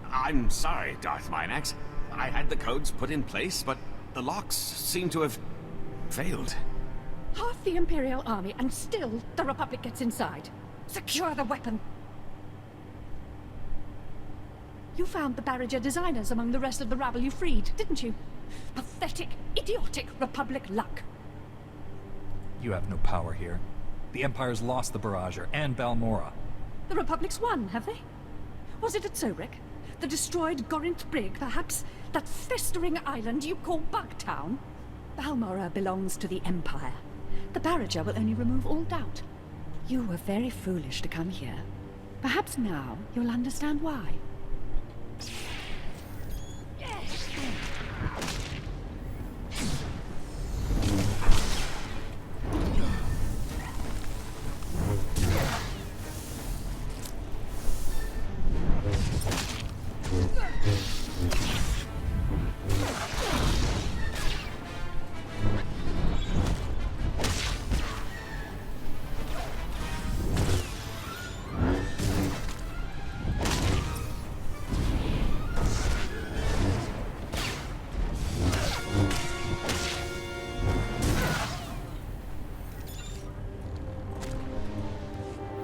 I'm sorry, Darth Minax. I had the codes put in place, but the locks seem to have failed. Half the Imperial Army, and still the Republic gets inside. Secure the weapon. You found the Barriger designers among the rest of the rabble you freed, didn't you? Pathetic, idiotic Republic luck. You have no power here. The Empire's lost the Barrager and Balmorra. The Republic's won, have they? Was it at Sobrik? The destroyed Gorinth Brig, perhaps? That festering island you call Bugtown? Balmorra belongs to the Empire. The Barriger will only remove all doubt. You were very foolish to come here. Perhaps now you'll understand why.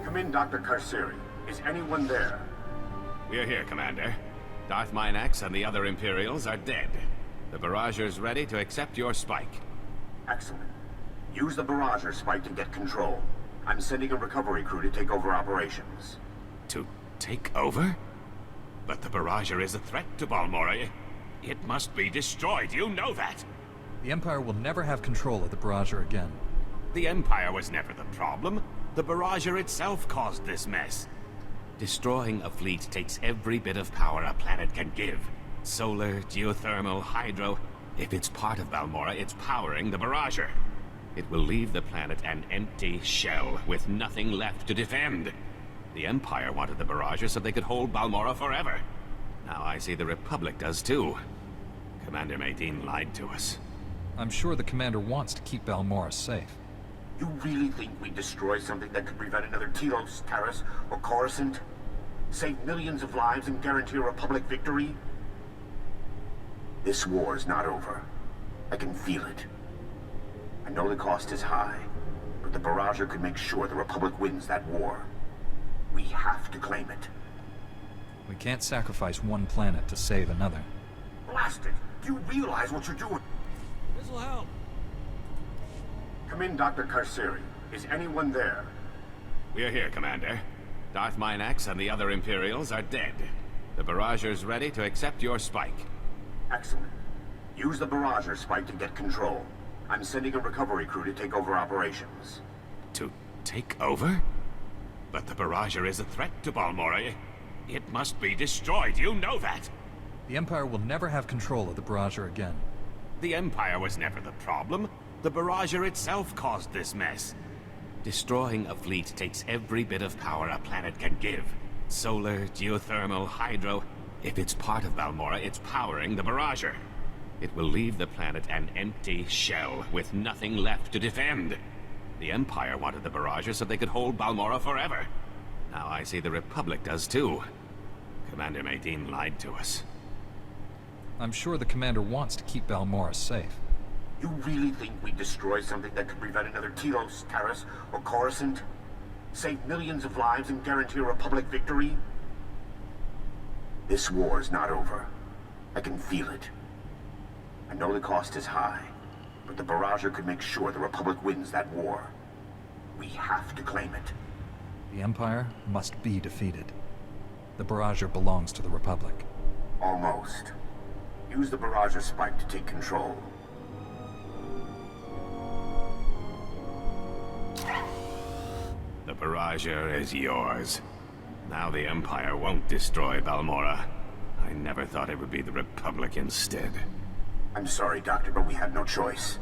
Come in, Dr. Karsiri. Is anyone there? We're here, Commander. Darth Minax and the other Imperials are dead. The Barrager's ready to accept your spike. Excellent. Use the Barrager spike to get control. I'm sending a recovery crew to take over operations. To take over? But the Barrager is a threat to Balmorra. It must be destroyed, you know that! The Empire will never have control of the Barrager again. The Empire was never the problem. The Barrager itself caused this mess. Destroying a fleet takes every bit of power a planet can give. Solar, geothermal, hydro. If it's part of Balmorra, it's powering the Barrager. It will leave the planet an empty shell, with nothing left to defend. The Empire wanted the Barrager so they could hold Balmorra forever. Now I see the Republic does too. Commander Medine lied to us. I'm sure the Commander wants to keep Balmorra safe. You really think we'd destroy something that could prevent another Telos, Taris, or Coruscant? Save millions of lives and guarantee a Republic victory? This war is not over. I can feel it. I know the cost is high, but the Barrager could make sure the Republic wins that war. We have to claim it. We can't sacrifice one planet to save another. bastard! Do you realize what you're doing? This'll help. Come in, Dr. Karsiri. Is anyone there? We're here, Commander. Darth Minax and the other Imperials are dead. The Barrager's ready to accept your spike. Excellent. Use the Barrager spike to get control. I'm sending a recovery crew to take over operations. To take over? But the Barrager is a threat to Balmora. It must be destroyed, you know that! The Empire will never have control of the Barrager again. The Empire was never the problem. The Barrager itself caused this mess. Destroying a fleet takes every bit of power a planet can give. Solar, geothermal, hydro. If it's part of Balmora, it's powering the Barrager. It will leave the planet an empty shell, with nothing left to defend. The Empire wanted the Barrager so they could hold Balmora forever. Now I see the Republic does too. Commander Medine lied to us. I'm sure the Commander wants to keep Balmora safe. You really think we destroy something that could prevent another Telos, Taris, or Coruscant? Save millions of lives and guarantee a Republic victory? This war is not over. I can feel it. I know the cost is high, but the Barrager could make sure the Republic wins that war. We have to claim it. The Empire must be defeated. The Barrager belongs to the Republic. Almost. Use the Barrager spike to take control. The Barrager is yours. Now the Empire won't destroy Balmora. I never thought it would be the Republic instead. I'm sorry, Doctor, but we had no choice.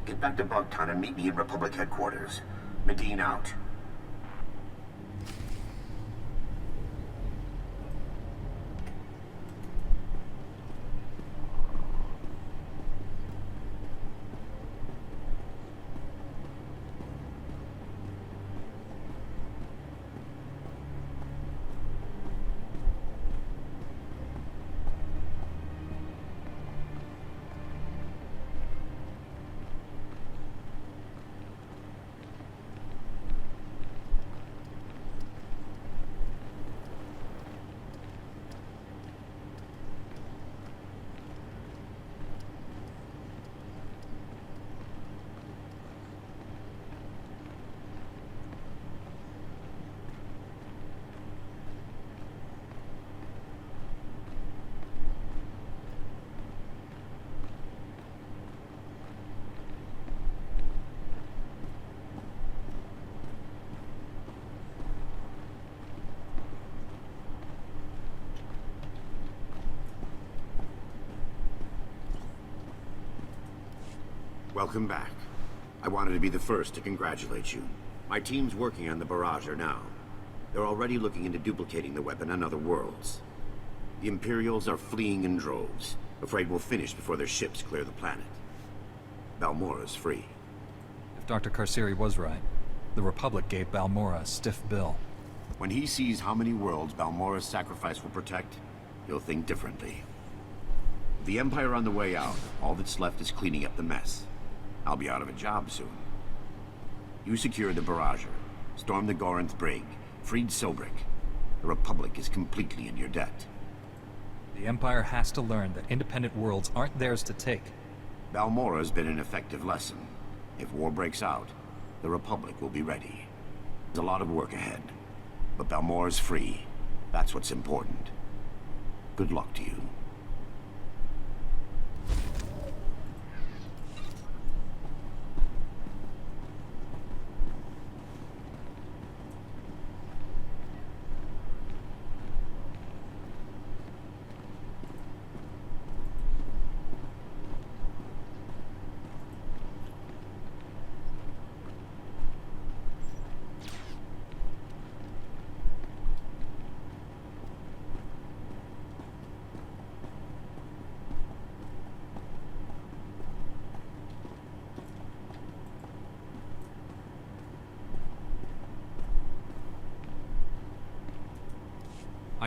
Get back to Bugtown and meet me in Republic headquarters. Medine out. Welcome back. I wanted to be the first to congratulate you. My team's working on the Barrager now. They're already looking into duplicating the weapon on other worlds. The Imperials are fleeing in droves, afraid we'll finish before their ships clear the planet. Balmora's free. If Dr. Karsiri was right, the Republic gave Balmora a stiff bill. When he sees how many worlds Balmora's sacrifice will protect, he'll think differently. With the Empire on the way out, all that's left is cleaning up the mess. I'll be out of a job soon. You secured the Barrager, stormed the Gorinth Brig, freed Sobrik. The Republic is completely in your debt. The Empire has to learn that independent worlds aren't theirs to take. Balmora's been an effective lesson. If war breaks out, the Republic will be ready. There's a lot of work ahead. But Balmora's free. That's what's important. Good luck to you.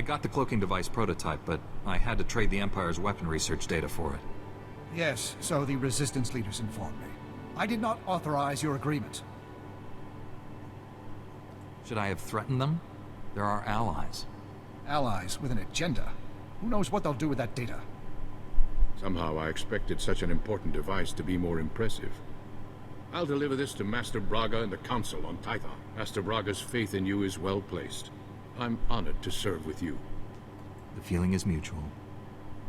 I got the cloaking device prototype, but I had to trade the Empire's weapon research data for it. Yes, so the Resistance leaders informed me. I did not authorize your agreement. Should I have threatened them? They're our allies. Allies with an agenda. Who knows what they'll do with that data? Somehow I expected such an important device to be more impressive. I'll deliver this to Master Braga and the Council on Tython. Master Braga's faith in you is well placed. I'm honored to serve with you. The feeling is mutual.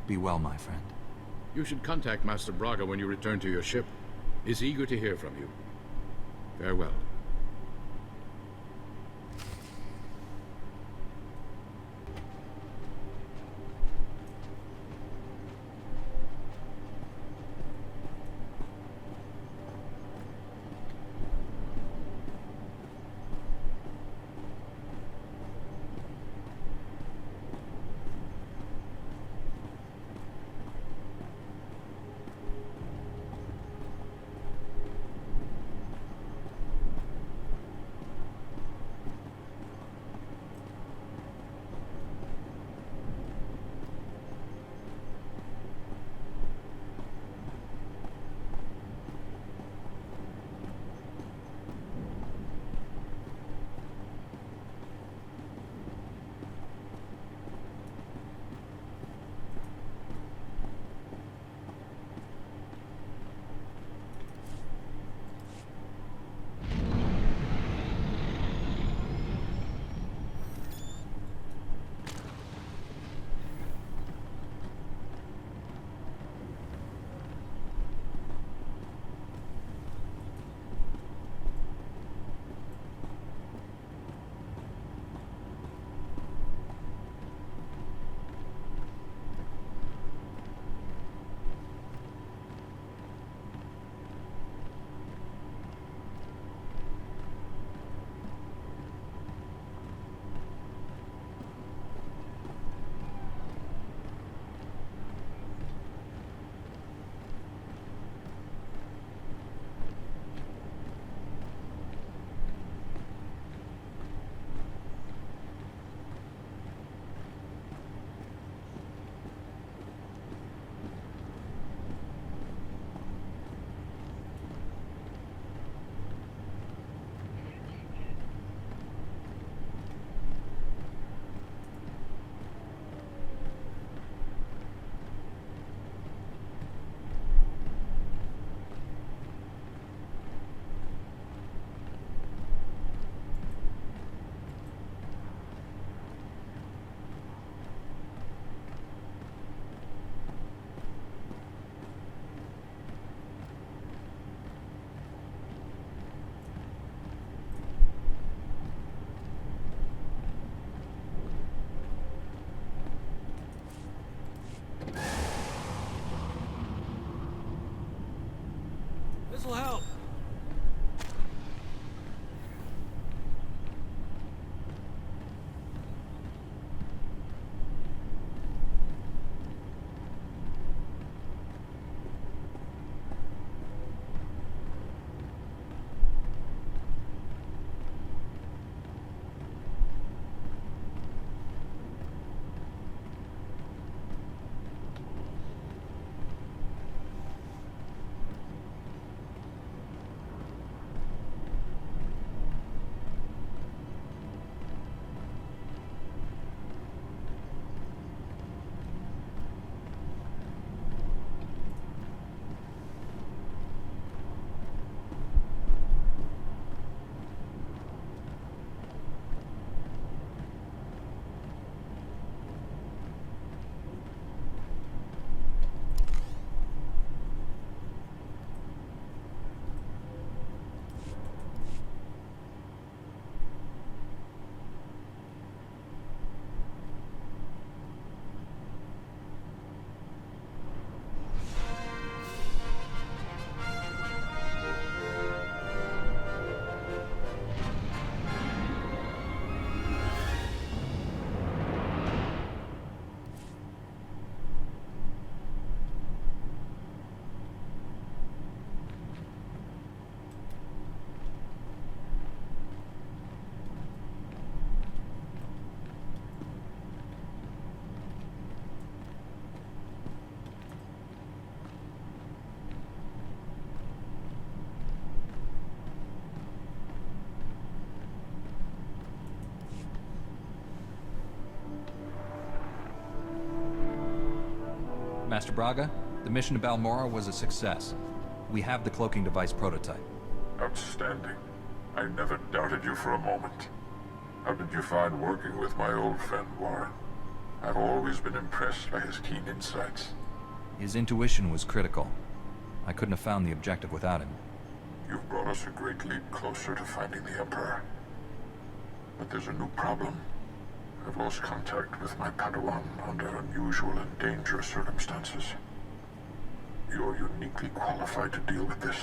Be well, my friend. You should contact Master Braga when you return to your ship. He's eager to hear from you. Farewell. This'll help. Master Braga, The mission to Balmora was a success. We have the cloaking device prototype. Outstanding. I never doubted you for a moment. How did you find working with my old friend, Warren? I've always been impressed by his keen insights. His intuition was critical. I couldn't have found the objective without him. You've brought us a great leap closer to finding the Emperor. But there's a new problem. I've lost contact with my Padawan under unusual and dangerous circumstances. You're uniquely qualified to deal with this.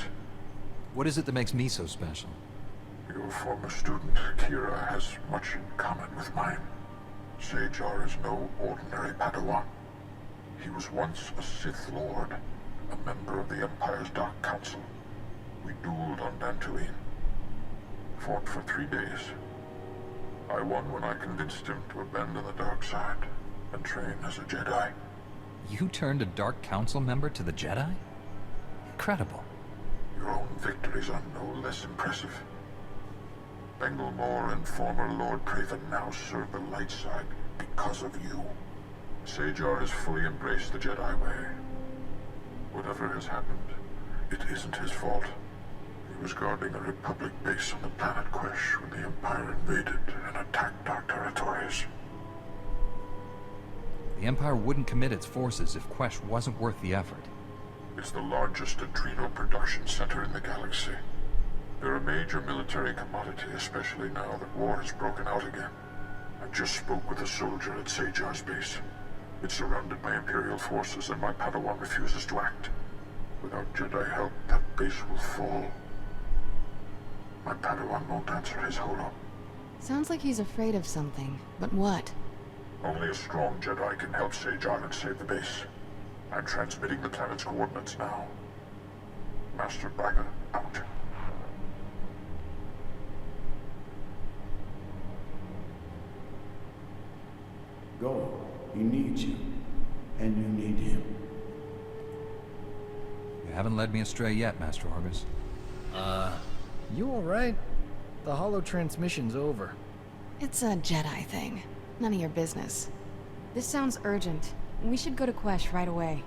What is it that makes me so special? Your former student, Kira, has much in common with mine. Sajar is no ordinary Padawan. He was once a Sith Lord, a member of the Empire's Dark Council. We dueled on Dantooine. Fought for 3 days. I won when I convinced him to abandon the dark side and train as a Jedi. You turned a Dark Council member to the Jedi? Incredible. Your own victories are no less impressive. Bengilmore and former Lord Craven now serve the light side because of you. Sajar has fully embraced the Jedi way. Whatever has happened, it isn't his fault. He was guarding a Republic base on the planet Quesh when the Empire invaded and attacked our territories. The Empire wouldn't commit its forces if Quesh wasn't worth the effort. It's the largest adrenal production center in the galaxy. They're a major military commodity, especially now that war has broken out again. I just spoke with a soldier at Sajar's base. It's surrounded by Imperial forces and my Padawan refuses to act. Without Jedi help, that base will fall. My Padawan won't answer his holo. Sounds like he's afraid of something, but what? Only a strong Jedi can help Sajar and save the base. I'm transmitting the planet's coordinates now. Master Braga, out. Go. He needs you. And you need him. You haven't led me astray yet, Master Orgus. You alright? The holo transmission's over. It's a Jedi thing. None of your business. This sounds urgent. We should go to Quesh right away.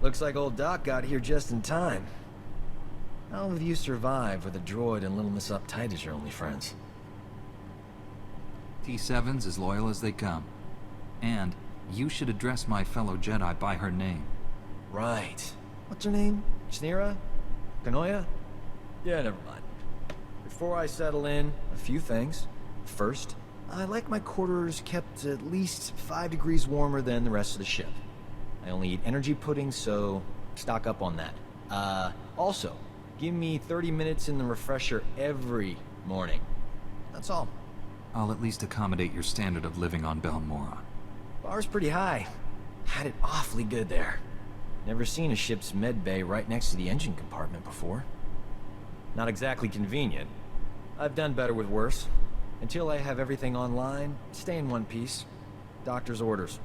Looks like old Doc got here just in time. How have you survived with a droid and Little Miss Uptight as your only friends? T7's as loyal as they come. And you should address my fellow Jedi by her name. Right. What's her name? Chnira? Kanoya? Yeah, never mind. Before I settle in, a few things. First, I like my quarters kept at least 5 degrees warmer than the rest of the ship. I only eat energy pudding, so stock up on that. Also, give me 30 minutes in the refresher every morning. That's all. I'll at least accommodate your standard of living on Balmora. Bar's pretty high. Had it awfully good there. Never seen a ship's med bay right next to the engine compartment before. Not exactly convenient. I've done better with worse. Until I have everything online, stay in one piece. Doctor's orders.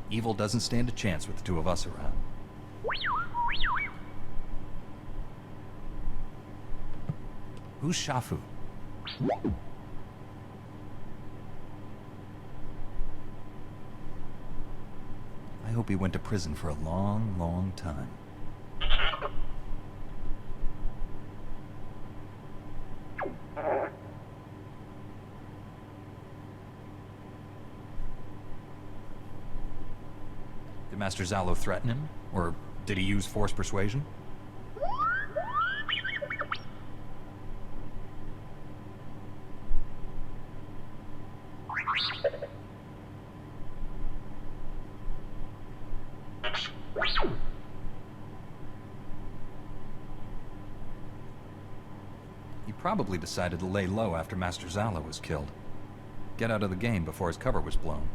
Evil doesn't stand a chance with the two of us around. Who's Shafu? I hope he went to prison for a long, long time. Master Zalo threaten him? Or did he use force persuasion? He probably decided to lay low after Master Zalo was killed. Get out of the game before his cover was blown.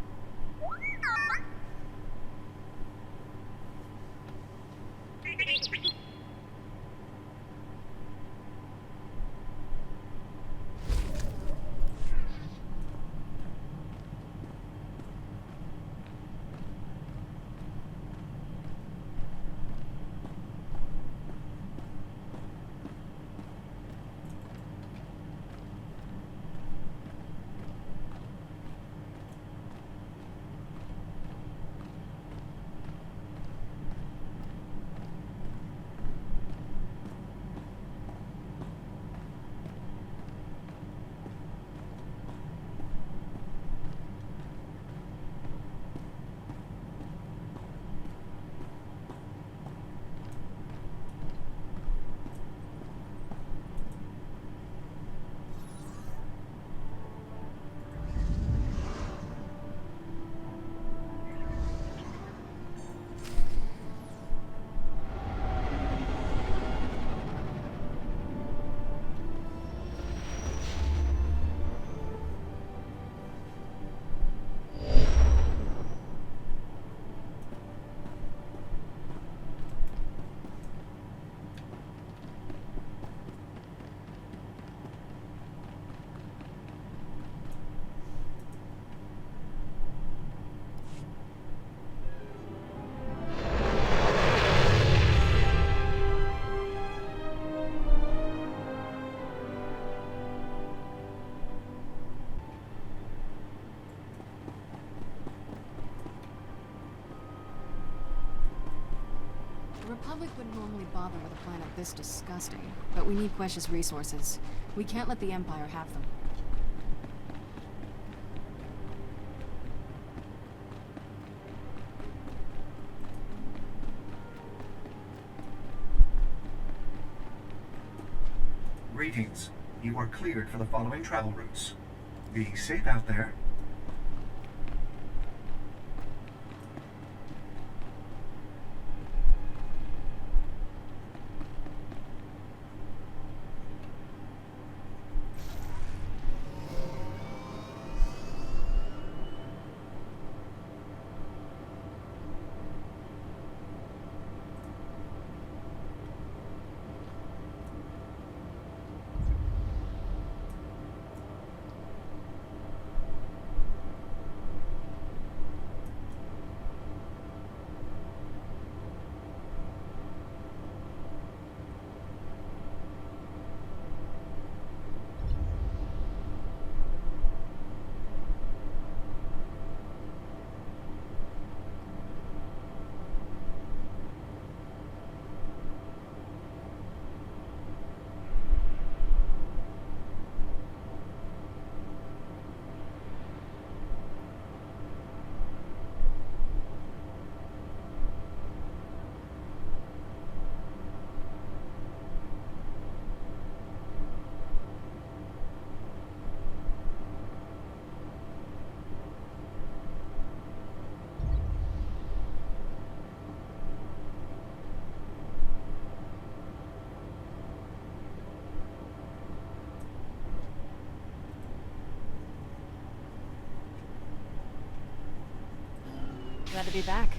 The Republic wouldn't normally bother with a planet this disgusting, but we need precious resources. We can't let the Empire have them. Greetings. You are cleared for the following travel routes. Be safe out there. Glad to be back.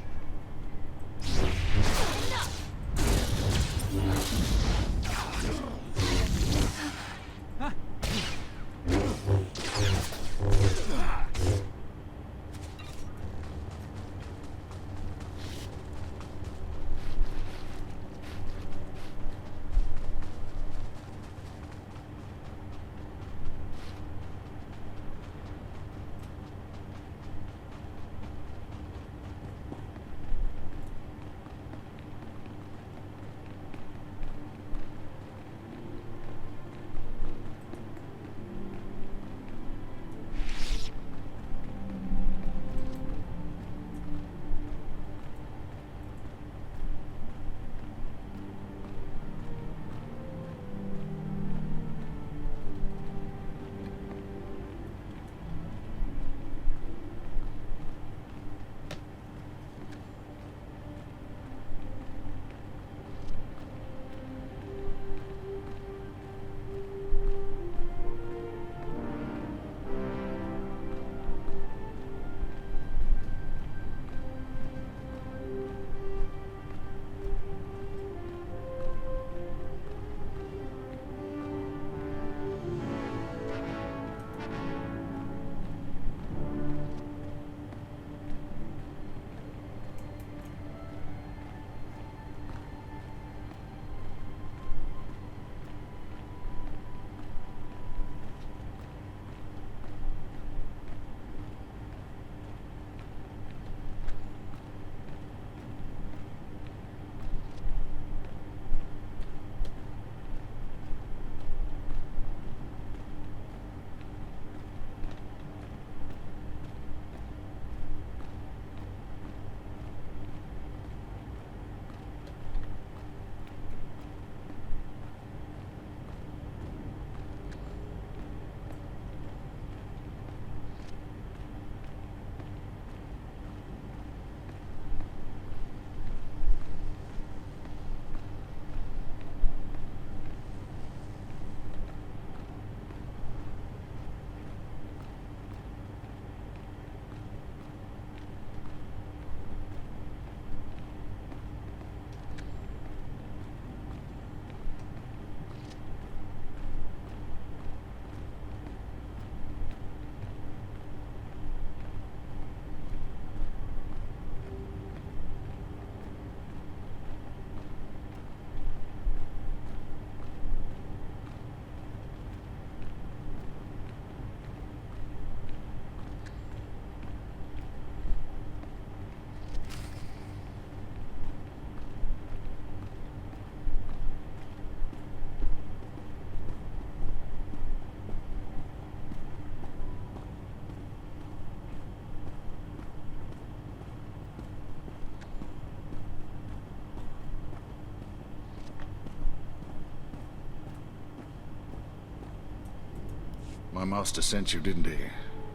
My master sent you, didn't he?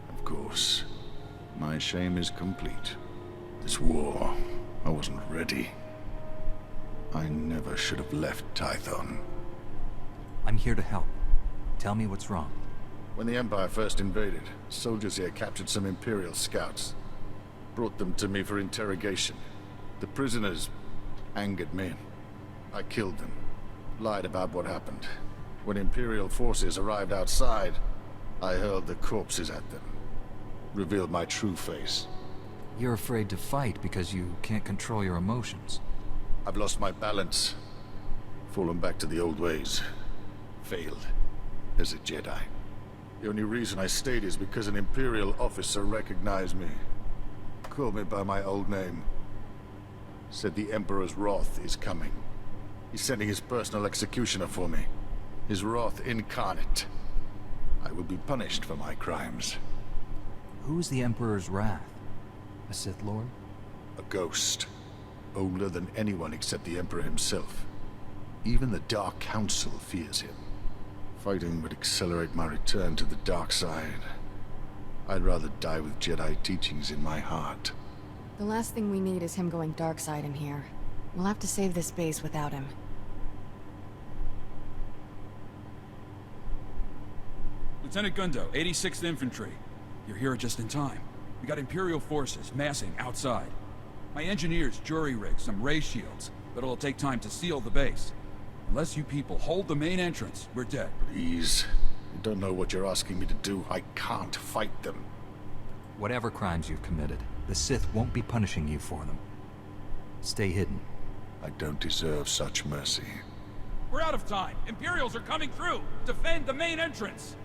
Of course. My shame is complete. This war, I wasn't ready. I never should have left Tython. I'm here to help. Tell me what's wrong. When the Empire first invaded, soldiers here captured some Imperial scouts. Brought them to me for interrogation. The prisoners angered me. I killed them. Lied about what happened. When Imperial forces arrived outside, I hurled the corpses at them. Revealed my true face. You're afraid to fight because you can't control your emotions. I've lost my balance. Fallen back to the old ways. Failed. As a Jedi. The only reason I stayed is because an Imperial officer recognized me. Called me by my old name. Said the Emperor's wrath is coming. He's sending his personal executioner for me. His wrath incarnate. I will be punished for my crimes. Who's the Emperor's wrath? A Sith Lord? A ghost. Older than anyone except the Emperor himself. Even the Dark Council fears him. Fighting would accelerate my return to the dark side. I'd rather die with Jedi teachings in my heart. The last thing we need is him going dark side in here. We'll have to save this base without him. Lieutenant Gundo, 86th Infantry. You're here just in time. We got Imperial forces massing outside. My engineers jury-rigged some ray shields, but it'll take time to seal the base. Unless you people hold the main entrance, we're dead. Please. You don't know what you're asking me to do. I can't fight them. Whatever crimes you've committed, the Sith won't be punishing you for them. Stay hidden. I don't deserve such mercy. We're out of time. Imperials are coming through. Defend the main entrance.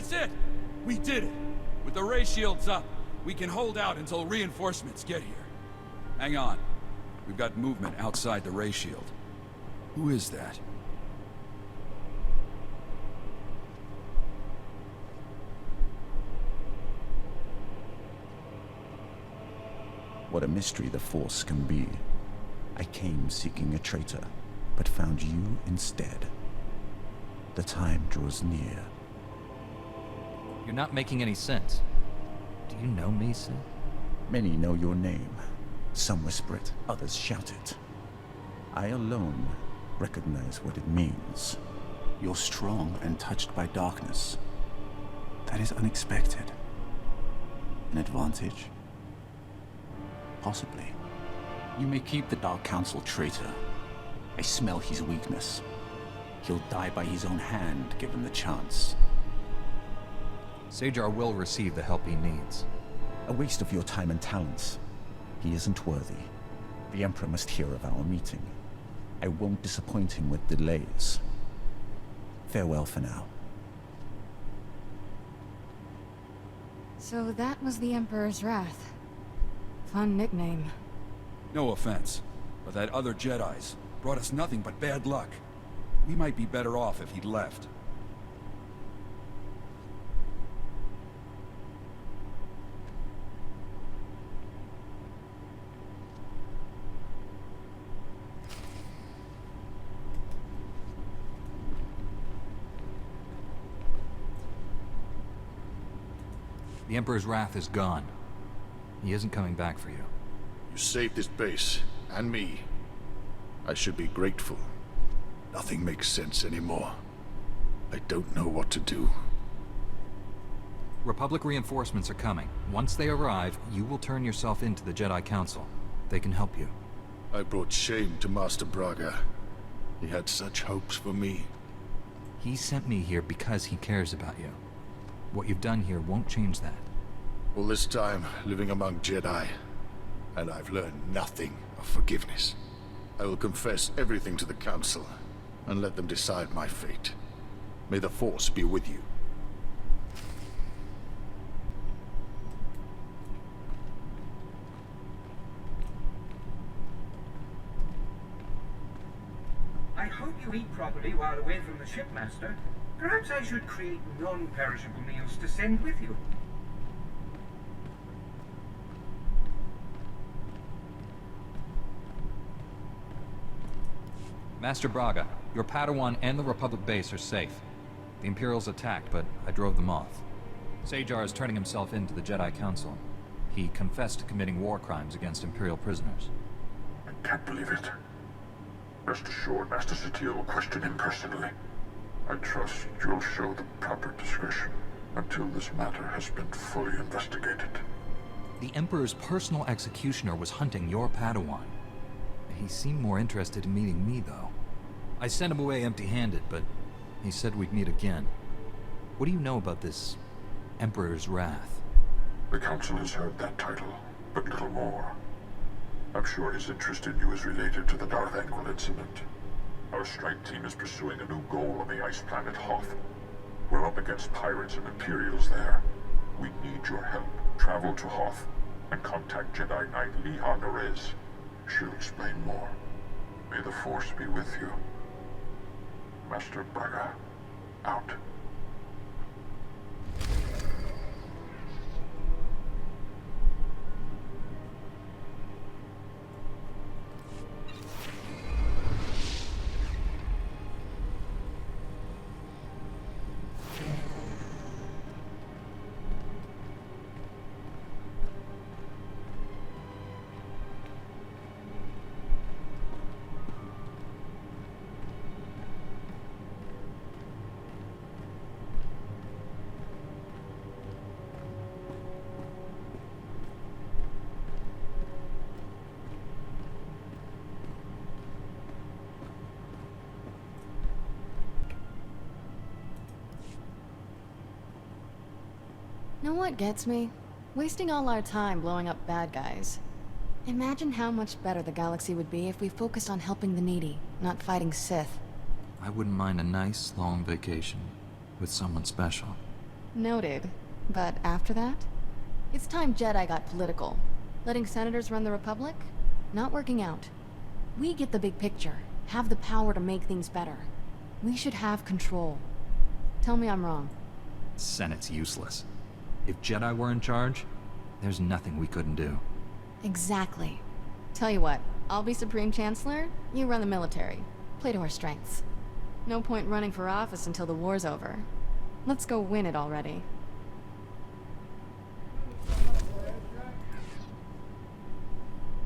That's it! We did it! With the ray shields up, we can hold out until reinforcements get here. Hang on. We've got movement outside the ray shield. Who is that? What a mystery the Force can be. I came seeking a traitor, but found you instead. The time draws near. You're not making any sense. Do you know me, Sid? Many know your name. Some whisper it, others shout it. I alone recognize what it means. You're strong and touched by darkness. That is unexpected. An advantage? Possibly. You may keep the Dark Council traitor. I smell his weakness. He'll die by his own hand, given the chance. Sajar will receive the help he needs. A waste of your time and talents. He isn't worthy. The Emperor must hear of our meeting. I won't disappoint him with delays. Farewell for now. So that was the Emperor's Wrath. Fun nickname. No offense, but that other Jedi's brought us nothing but bad luck. We might be better off if he'd left. The Emperor's Wrath is gone. He isn't coming back for you. You saved this base, and me. I should be grateful. Nothing makes sense anymore. I don't know what to do. Republic reinforcements are coming. Once they arrive, you will turn yourself into the Jedi Council. They can help you. I brought shame to Master Braga. He had such hopes for me. He sent me here because he cares about you. What you've done here won't change that. All this time, living among Jedi, and I've learned nothing of forgiveness. I will confess everything to the Council, and let them decide my fate. May the Force be with you. I hope you eat properly while away from the shipmaster. Perhaps I should create non-perishable meals to send with you. Master Braga, your Padawan and the Republic base are safe. The Imperials attacked, but I drove them off. Sajar is turning himself into the Jedi Council. He confessed to committing war crimes against Imperial prisoners. I can't believe it. Rest assured, Master Satele will question him personally. I trust you'll show the proper discretion until this matter has been fully investigated. The Emperor's personal executioner was hunting your Padawan. He seemed more interested in meeting me, though. I sent him away empty-handed, but he said we'd meet again. What do you know about this Emperor's Wrath? The Council has heard that title, but little more. I'm sure his interest in you is related to the Darth Angel incident. Our strike team is pursuing a new goal on the ice planet Hoth. We're up against pirates and Imperials there. We need your help. Travel to Hoth and contact Jedi Knight Liha Nerez. She'll explain more. May the Force be with you. Master Braga, out. Know what gets me? Wasting all our time blowing up bad guys. Imagine how much better the galaxy would be if we focused on helping the needy, not fighting Sith. I wouldn't mind a nice, long vacation with someone special. Noted. But after that? It's time Jedi got political. Letting senators run the Republic? Not working out. We get the big picture, have the power to make things better. We should have control. Tell me I'm wrong. Senate's useless. If Jedi were in charge, there's nothing we couldn't do. Exactly. Tell you what, I'll be Supreme Chancellor, you run the military. Play to our strengths. No point running for office until the war's over. Let's go win it already.